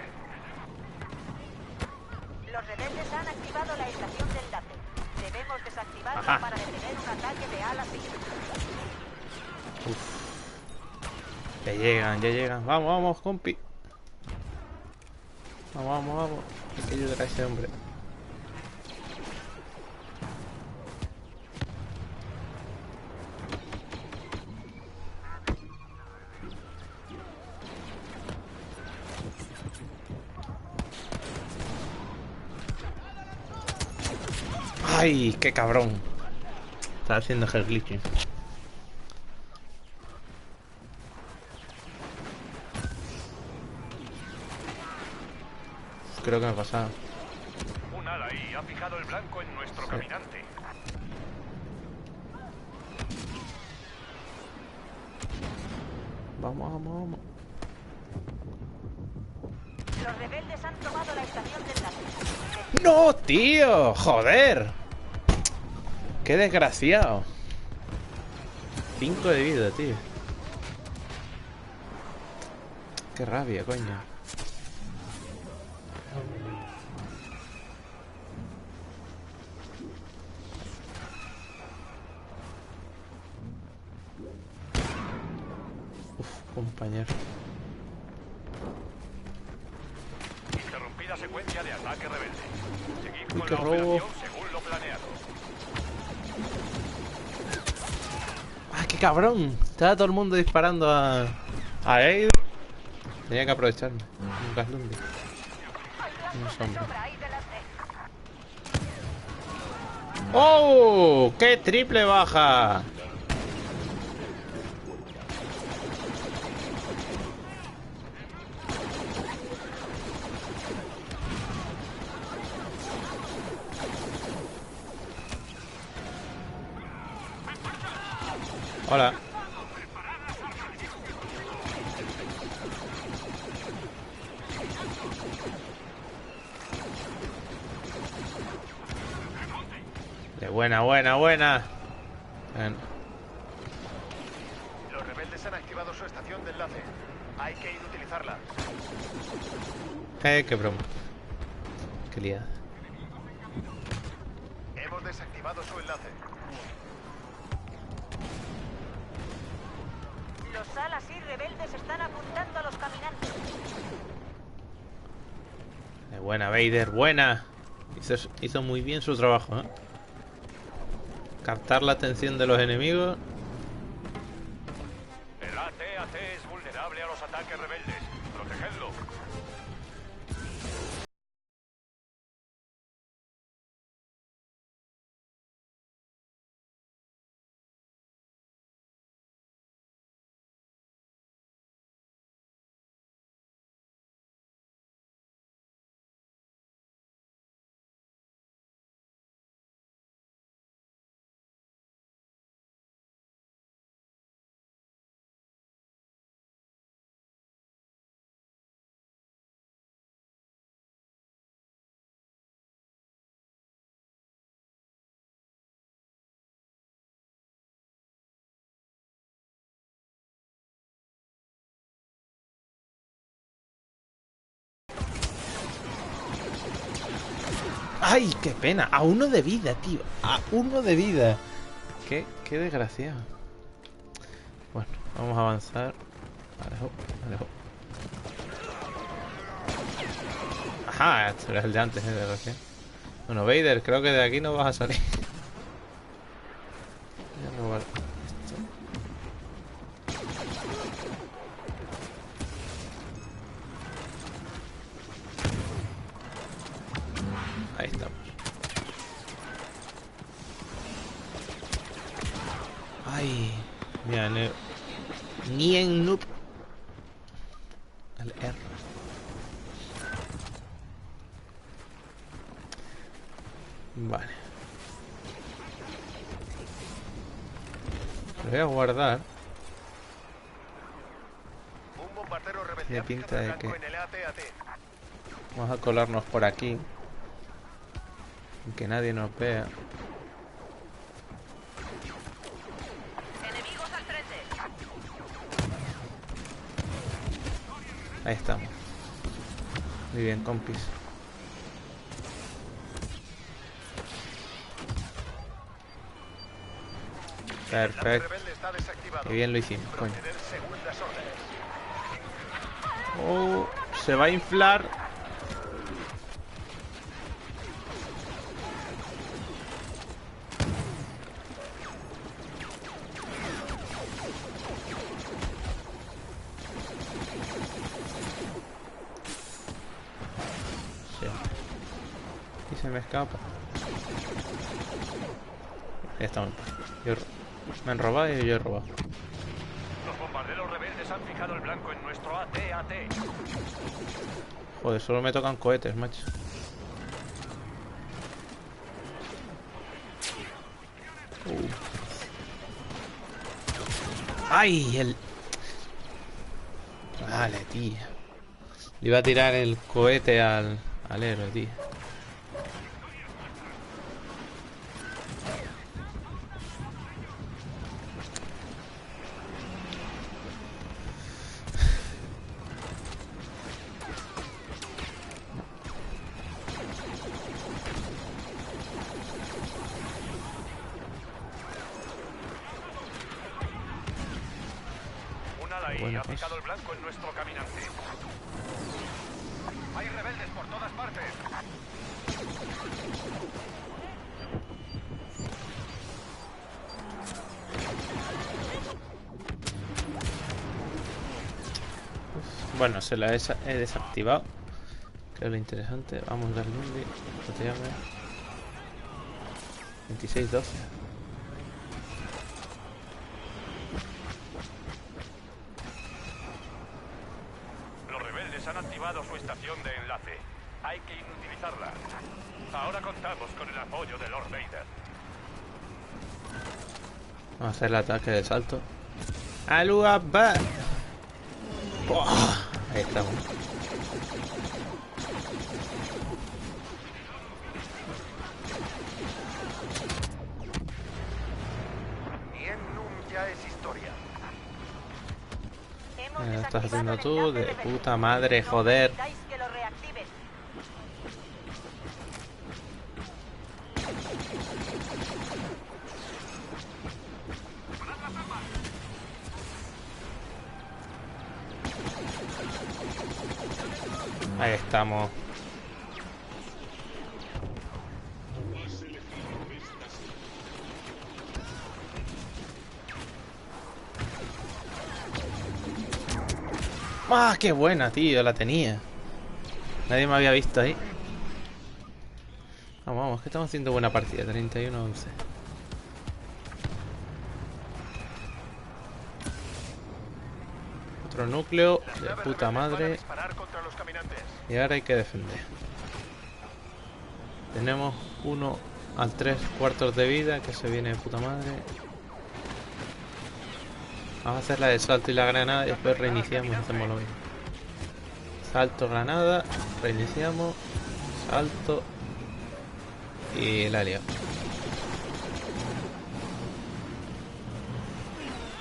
Los rebeldes han activado la estación de enlace. Debemos desactivarla Ajá. para detener un ataque de alas y... Ya llegan. Vamos, compi. Vamos. Hay que ayudar a ese hombre. ¡Ay, qué cabrón! Está haciendo el glitching. Creo que me ha pasado. Un ala ahí ha fijado el blanco en nuestro caminante. Vamos, vamos, vamos. Los rebeldes han tomado la estación del láser. ¡No, tío! ¡Joder! ¡Qué desgraciado! 5 de vida, tío. ¡Qué rabia, coño! Uf, compañero. Interrumpida secuencia de ataque rebelde. Seguid Uy, con qué la robo. operación según lo planeado. ¡Ah, qué cabrón! Estaba todo el mundo disparando a Eido. Tenía que aprovecharme. Un gaslundi. Un sombra. Ahí delante. ¡Oh! ¡Qué triple baja! Hola. De buena, buena, buena. Bueno. Los rebeldes han activado su estación de enlace. Hay que ir a utilizarla. Qué broma. Qué liada. Hemos desactivado su enlace. Los alas y rebeldes están apuntando a los caminantes. De buena, Vader, buena. Hizo muy bien su trabajo, ¿eh? Captar la atención de los enemigos. El AT-AT es vulnerable a los ataques rebeldes. Protegedlo. ¡Ay, qué pena! A 1 de vida, tío. A 1 de vida. Qué desgraciado. Bueno, vamos a avanzar. Alejo, alejo. Ajá, este era el de antes, de recién. Bueno, Vader, creo que de aquí no vas a salir. Voy a robar esto. Ahí estamos. Ay, mira, ni en noob. El R. Vale. Lo voy a guardar. Un bombardero rebelde Tiene ha fijado pinta el de blanco que en el AT-AT. vamos a colarnos por aquí. Sin que nadie nos vea. Enemigos al frente. Ahí estamos. Muy bien, compis. Perfecto. Rebelde está desactivado. Qué bien lo hicimos, coño. Proceder según las órdenes. Oh, se va a inflar. Sí. Y se me escapa. Ya estamos en paz. Me han robado y yo he robado. Los bombarderos rebeldes han fijado el blanco en nuestro AT-AT. Joder, solo me tocan cohetes, macho. ¡Ay! Vale, tío. Le iba a tirar el cohete al héroe, tío. Ha fijado el blanco en nuestro caminante. Hay rebeldes por todas partes. Bueno, se la he desactivado. Que es lo interesante. Vamos a darle un día. 26-12. Han activado su estación de enlace. Hay que inutilizarla. Ahora contamos con el apoyo de Lord Vader. Vamos a hacer el ataque de salto. ¡Alú Akbar! Ahí estamos. Niennum ya es historia. ¿Qué estás haciendo tú? De puta madre, joder. Ahí estamos. ¡Ah, qué buena, tío! La tenía. Nadie me había visto ahí. Vamos, vamos, que estamos haciendo buena partida. 31-11. Otro núcleo de puta madre. Y ahora hay que defender. Tenemos 1 al 3 cuartos de vida, que se viene de puta madre. Vamos a hacer la de salto y la granada y después reiniciamos y hacemos lo mismo. Salto, granada, reiniciamos, salto y la liamos.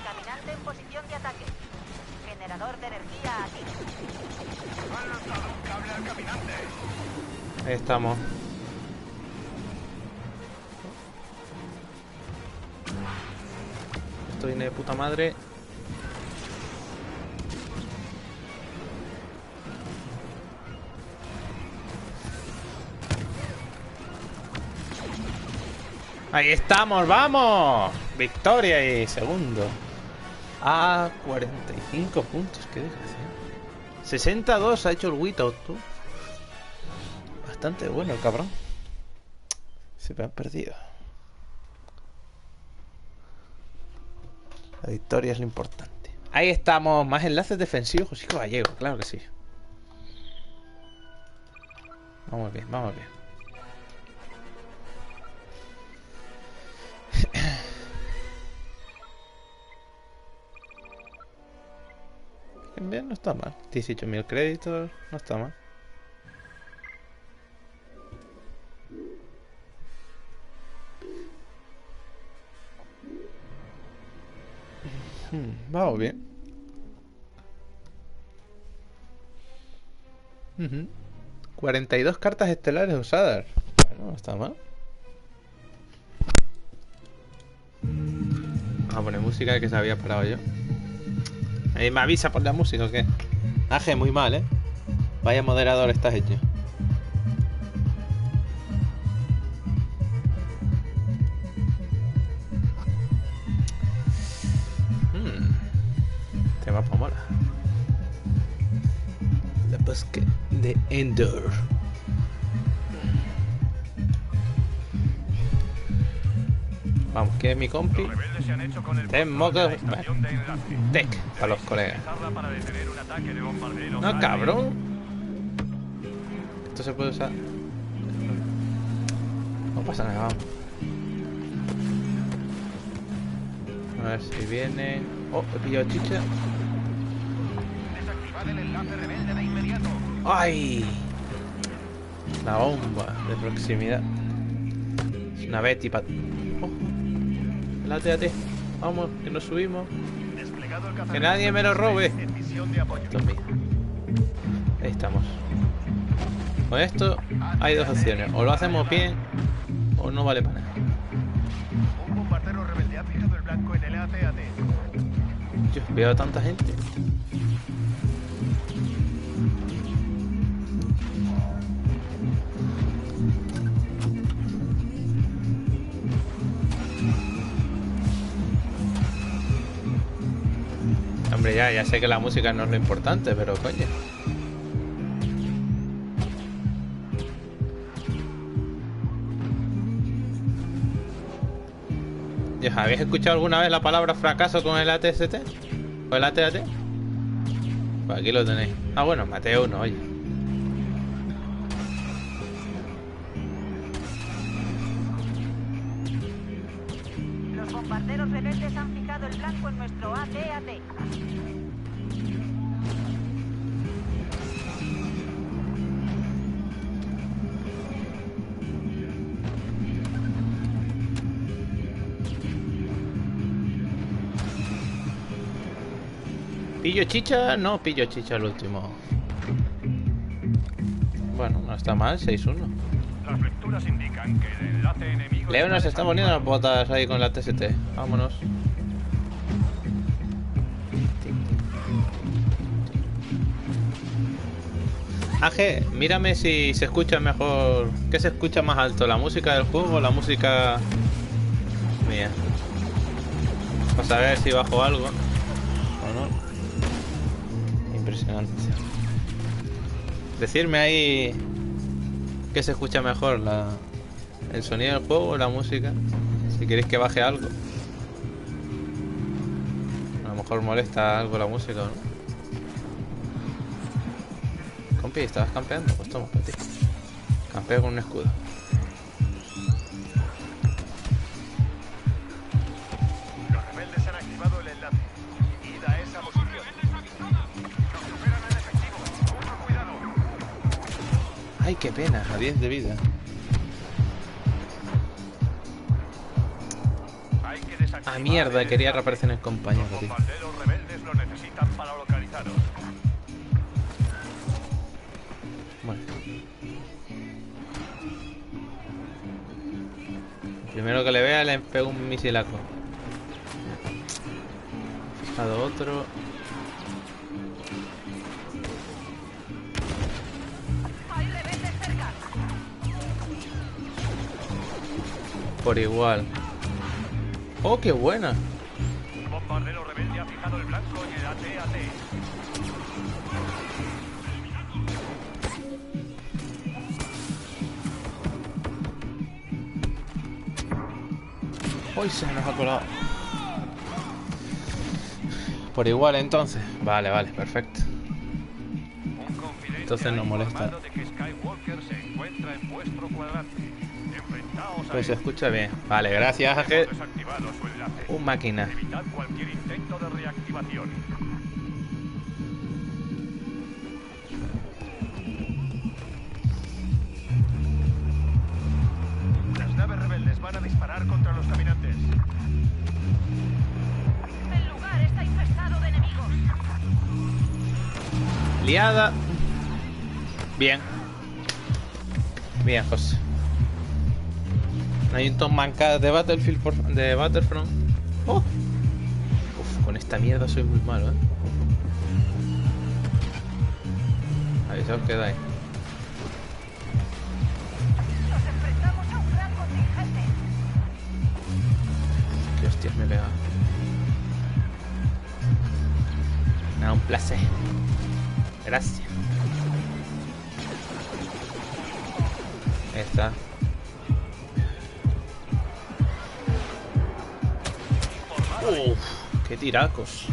Caminante en posición de ataque. Generador de energía activo. Han lanzado un cable al caminante. Ahí estamos. Esto viene de puta madre. Ahí estamos, vamos. Victoria y segundo. A 45 puntos, qué desgracia. 62 ha hecho el Whitout, tú. Bastante bueno el cabrón. Se me han perdido. La victoria es lo importante. Ahí estamos, más enlaces defensivos, José Gallego, claro que sí. Vamos bien, vamos bien. Bien, no está mal. 18.000 créditos, no está mal. Vamos bien. 42 cartas estelares usadas. Bueno, no está mal. Vamos a poner música, que se había parado yo. Ahí me avisa por la música o qué. Aje, muy mal, ¿eh? Vaya moderador estás hecho. Este mapa mola. La bosque de Endor. Vamos, ¿quién es mi compi? Los rebeldes se han hecho con el Ten control de moco. la estación de enlace. Tech, para los colegas. Utilizarla para detener un ataque de bombarderos No, aéreos. cabrón. Esto se puede usar. No pasa nada, vamos. A ver si viene. Oh, he pillado chicha. Desactivad el enlace rebelde de inmediato. ¡Ay! La bomba de proximidad. Es una Betty pat. Oh, láteate. Vamos, que nos subimos. Desplegado el Que nadie me lo robe. en misión de apoyo. Esto es mío. Ahí estamos. Con esto hay dos opciones. O lo hacemos bien o no vale para nada. Un bombardero rebelde ha fijado el blanco en el AT-AT. Yo veo a tanta gente. Hombre, ya sé que la música no es lo importante, pero coño. Dios, ¿habéis escuchado alguna vez la palabra fracaso con el ATST? ¿O el AT-AT? Pues aquí lo tenéis. Ah, bueno, maté uno, oye. Los bombarderos rebeldes han fijado el blanco en nuestro AT-AT. ¿Pillo chicha? No, pillo chicha el último. Bueno, no está mal, 6-1. Las lecturas indican que el enlace enemigo... Leo nos está poniendo las botas ahí con la TST. Vámonos. Aje, mírame si se escucha mejor. ¿Qué se escucha más alto? ¿La música del juego o la música mía? Para saber si bajo algo o no. Impresionante. Decirme ahí qué se escucha mejor, el sonido del juego o la música. Si queréis que baje algo. A lo mejor molesta algo la música, ¿no? Compi, ¿estabas campeando? Pues toma, para ti. Campeo con un escudo. Los rebeldes han activado el enlace. Id a esa posición. Nos superan en efectivo. Mucho cuidado. Ay, qué pena, a 10 de vida. Hay que desactivar Ah, mierda, el quería enlace. reaparecer en el compañero, Los tío. bombarderos rebeldes lo necesitan para localizaros. Bueno. Primero que le vea le pego un misilaco. Fijado otro. ¡Hay rebeldes cerca! Por igual. Oh, qué buena. Un bombardero rebelde ha fijado el blanco en el AT-AT. Uy, se nos ha colado. Por igual entonces. Vale, vale, perfecto. Un confidente Entonces no ha molesta. informado de que Skywalker se encuentra en vuestro cuadrante. Enfrentaos a Pues se él. escucha bien. Vale, gracias, Hemos Ángel. desactivado su enlace. Un máquina. Evitad cualquier intento de reactivación. Las naves rebeldes van a disparar contra los caminantes. El lugar está infestado de enemigos. Liada. Bien. Bien, José. Hay un Tom Mancada de Battlefield de Battlefront. Oh. Uf, con esta mierda soy muy malo, Ahí se os quedáis. Nos enfrentamos a un gran contingente. Qué hostias me he pegado. Nada, un placer. Gracias. Ahí está. Uf, qué tiracos.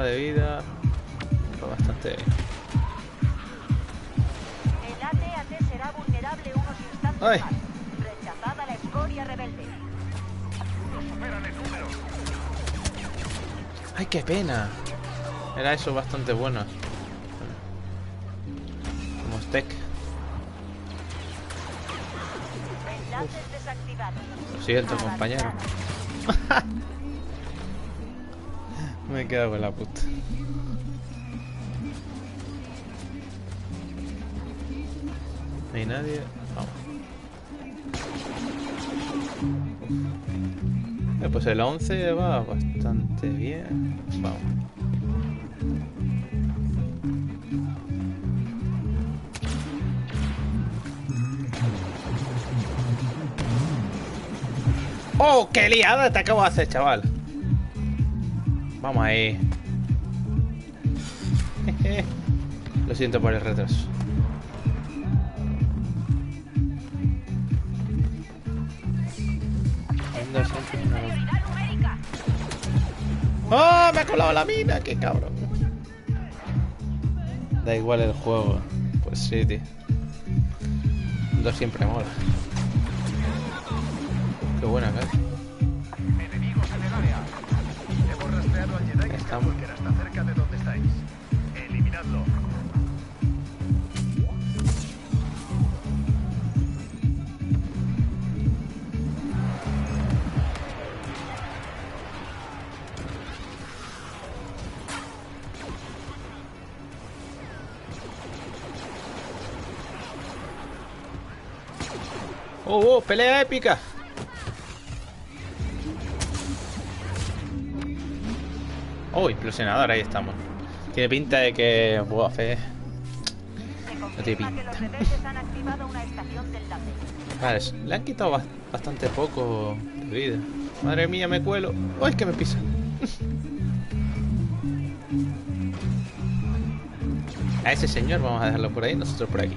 De vida, pero bastante bien. El AT-AT será vulnerable unos instantes ¡Ay! más. Rechazada la escoria rebelde. Nos superan en número. ¡Ay, qué pena! Era eso bastante bueno. Como Steak. Enlaces desactivados. Lo siento, compañero. Me he quedado con la puta. No hay nadie. Vamos. Pues el 11 va bastante bien. Vamos. ¡Oh! ¡Qué liada te acabo de hacer, chaval! Vamos ahí. Lo siento por el retraso. ¡Oh! Me ha colado la mina. ¡Qué cabrón! Da igual el juego. Pues sí, tío. El 2 siempre mola. Qué buena, cara. Enemigos en el área. Hemos rastreado al Jedi Skywalker hasta cerca de donde estáis. Eliminadlo. ¡Oh, oh! ¡Pelea épica! ¡Oh, implosionador! Ahí estamos. Tiene pinta de que... Buah, fe. No tiene pinta. Que los rebeldes han activado una estación del láser. Vale, le han quitado bastante poco de vida. Madre mía, me cuelo. ¡Ay, que me pisa! A ese señor vamos a dejarlo por ahí, nosotros por aquí.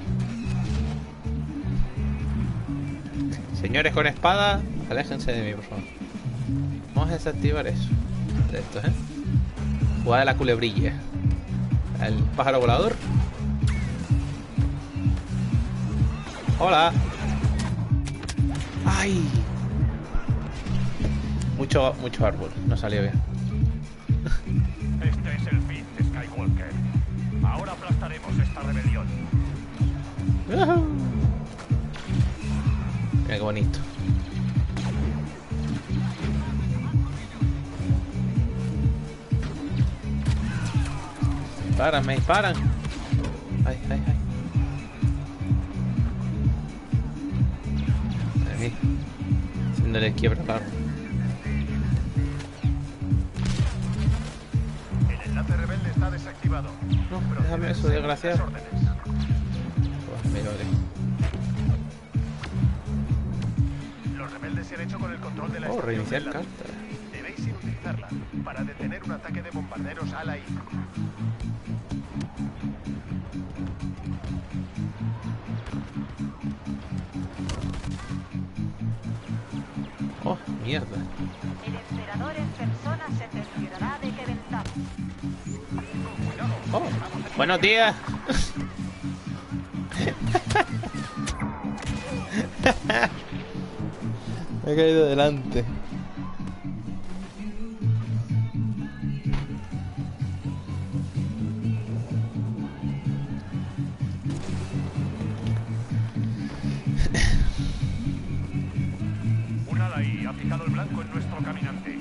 Señores con espada, aléjense de mí, por favor. Vamos a desactivar eso. De esto, Jugada de la culebrilla. El pájaro volador. Hola. ¡Ay! Mucho árbol, no salió bien. Este es el fin de Skywalker. Ahora aplastaremos esta rebelión. Mira qué bonito. Me disparan. Ay, ay, ay. Aquí. Haciéndole quiebra al árbol. El enlace rebelde está desactivado. No, déjame eso, desgraciado. Las órdenes. Los rebeldes se han hecho con el control de la estación reiniciar del láser. carta. Debéis ir a utilizarla para detener un ataque de bombarderos a la isla. Oh, mierda. El emperador en persona se cerciorará de que venzamos. Oh, buenos días. Me he caído delante. Un ala ahí ha fijado el blanco en nuestro caminante.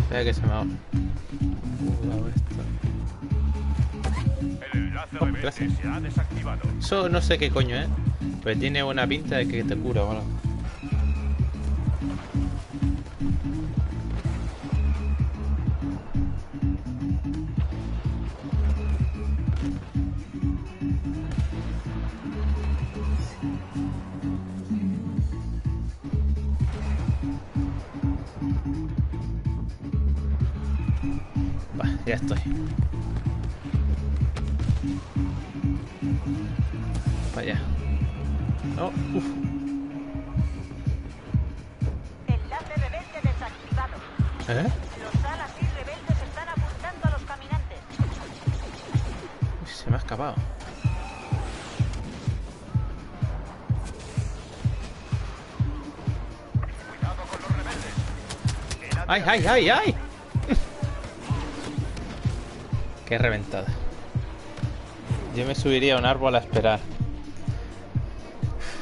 Espera que se me ha... dado esto. El enlace Oh, rebelde gracias. se ha desactivado. Eso no sé qué coño, pero tiene una pinta de que te cura o algo. Ya estoy. Para allá. Oh, uf. Enlace rebelde desactivado. ¿Eh? Los alas y rebeldes están apuntando a los caminantes. Uy, se me ha escapado. Cuidado con los rebeldes. ¡Ay, ay, ay, ay! Qué reventada. Yo me subiría a un árbol a esperar.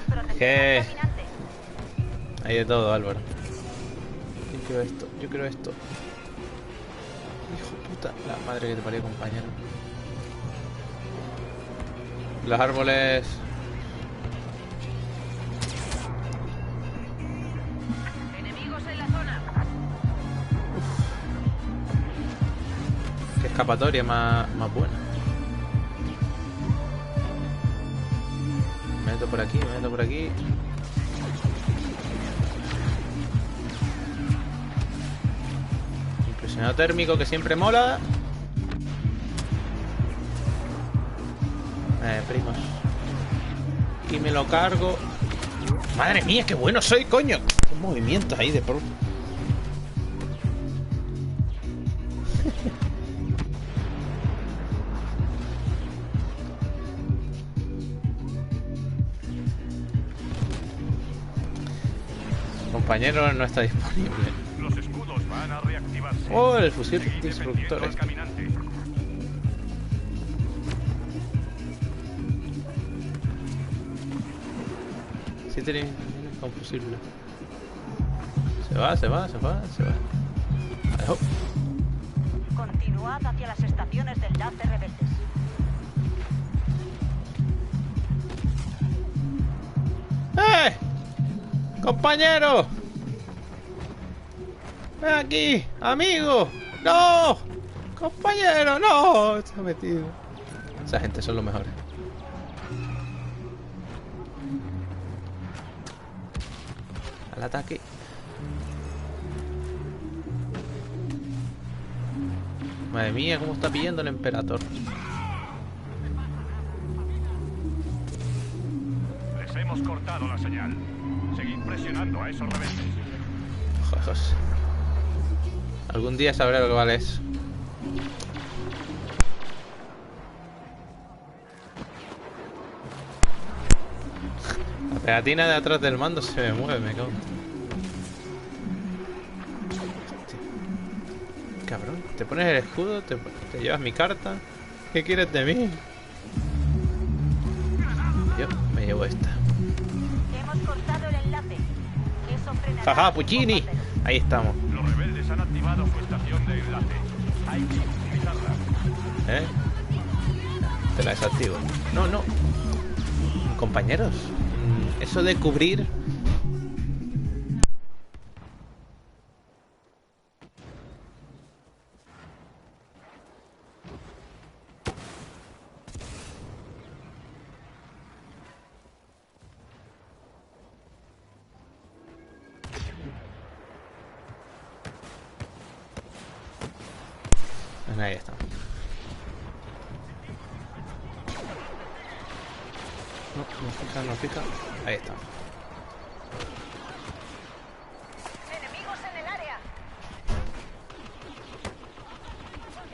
Proteger al caminante. Hay de todo, Álvaro. Yo quiero esto, yo quiero esto. Hijo puta, la madre que te parió, compañero. Los árboles... Enemigos en la zona. Qué escapatoria más buena. Me meto por aquí, me meto por aquí. Impresionado térmico que siempre mola. Primos. Y me lo cargo. Madre mía, qué bueno soy, coño. Qué movimientos ahí de pro. Compañero no está disponible. Los escudos van a reactivarse. Oh, el fusil Seguid defendiendo disruptor. al caminante. Sí, tiene un fusible. Se va, se va, se va, se va. Oh. Continuad hacia las estaciones de enlace rebeldes. ¡Eh! ¡Compañero! ¡Ven aquí! ¡Amigo! ¡No! ¡Compañero! ¡No! Está metido. Esa gente son los mejores. Al ataque. Madre mía, cómo está pillando el emperador. Les hemos cortado la señal. Seguid presionando a esos rebeldes. Joder. Algún día sabré lo que vale eso. La pegatina de atrás del mando se me mueve, me cago. Hostia. Cabrón, te pones el escudo, te llevas mi carta. ¿Qué quieres de mí? Yo me llevo esta. Hemos cortado el enlace. Eso frenará Jaja, a los Puccini. bombarderos. Ahí estamos. Los rebeldes han activado su estación de enlace. Hay que utilizarla. ¿Eh? Te la desactivo. No, no. Compañeros, eso de cubrir... Ahí está. No, no fija, no fija. Ahí está. ¡Enemigos en el área!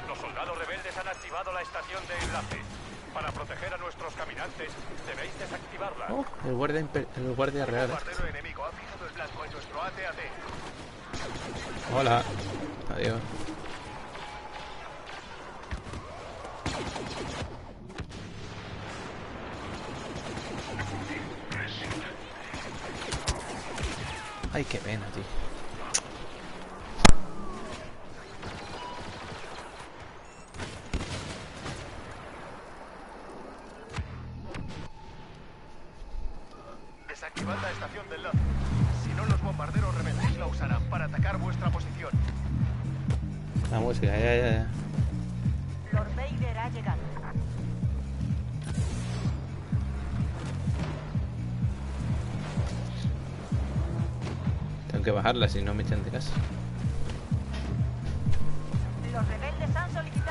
Los soldados rebeldes han activado la estación de enlace. Para proteger a nuestros caminantes, debéis desactivarla. Oh, el guardia real. Bombardero enemigo ha fijado el blanco en nuestro AT-AT. Hola. Adiós. Ay, qué pena, tío. Desactivad la estación de enlace. Si no, los bombarderos rebeldes la usarán para atacar vuestra posición. La música, ya. Lord Vader ha llegado. Tengo que bajarla, si no me echan de casa. Los rebeldes han solicitado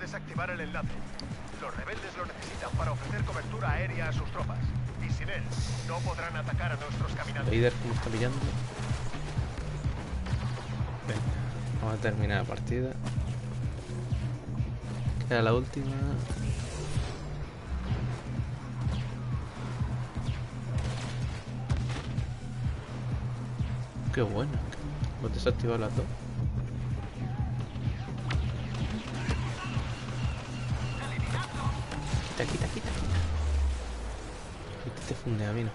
desactivar el enlace. Los rebeldes lo necesitan para ofrecer cobertura aérea a sus tropas. Y sin él, no podrán atacar a nuestros caminantes. Vader, ¿cómo está mirando? Venga, vamos a terminar la partida. Queda la última. Qué bueno. Hemos desactivado las dos. Quita. Este funde a mí no.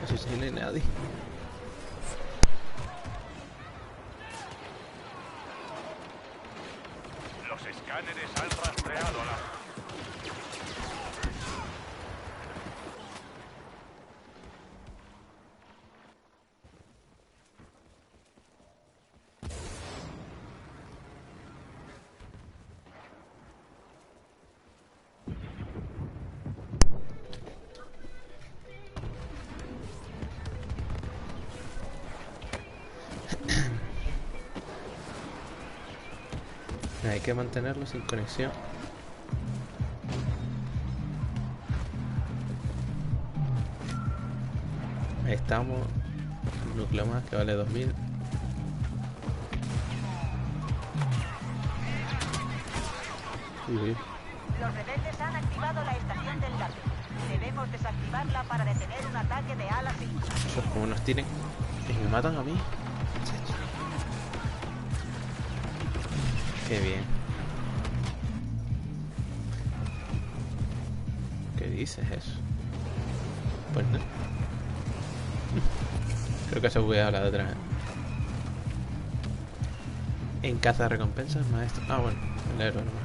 No sé si no hay nadie. Los escáneres han rastreado a la... Hay que mantenerlo sin conexión. Ahí estamos. Un núcleo más que vale 2000. Uy. Los rebeldes han activado la estación del láser. Debemos desactivarla para detener un ataque de alas y... Eso es como nos tienen. Y me matan a mí. Qué bien. ¿Qué dices eso? Pues no. Creo que se voy a hablar de atrás. En caza recompensas, maestro. Ah, bueno, el héroe nomás.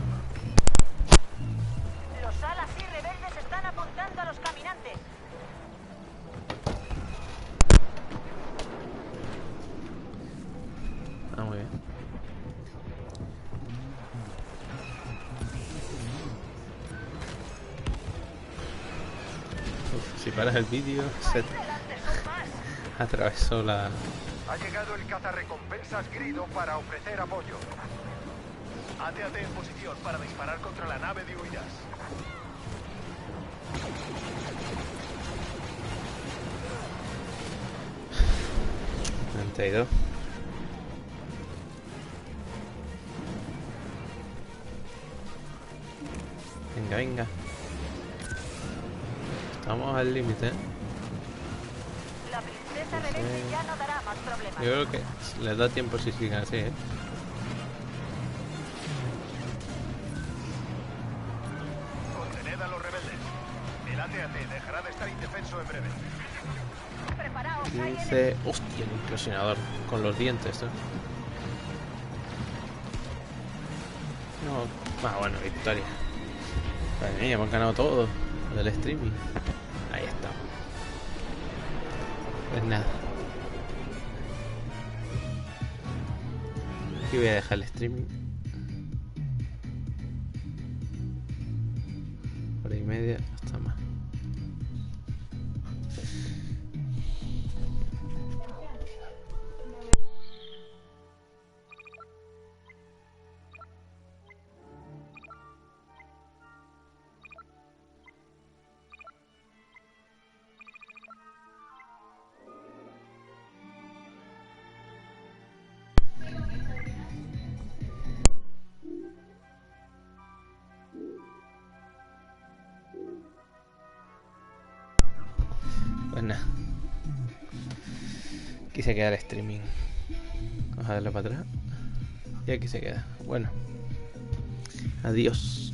Los alas y rebeldes están apuntando a los caminantes. Ah, muy bien. Uf, si paras el vídeo, se atravesó la... Ha llegado el cazarrecompensas Grido para ofrecer apoyo. AT-AT en posición para disparar contra la nave de huidas. ...92... Venga. Estamos al límite. La princesa rebelde ya no dará más problemas. Yo creo que les da tiempo si siguen así, ¿eh? Contened a los rebeldes. El AT-AT dejará de estar indefenso en breve. Preparaos, Y hay dice... Hostia, el implosionador. Con los dientes, ¿eh? No... Ah, bueno, victoria. Madre mía, hemos ganado todo. Del streaming. Ahí está. Pues nada. Aquí voy a dejar el streaming. Hora y media, hasta más. Pues nada. Aquí se queda el streaming. Vamos a darle para atrás. Y aquí se queda. Bueno. Adiós.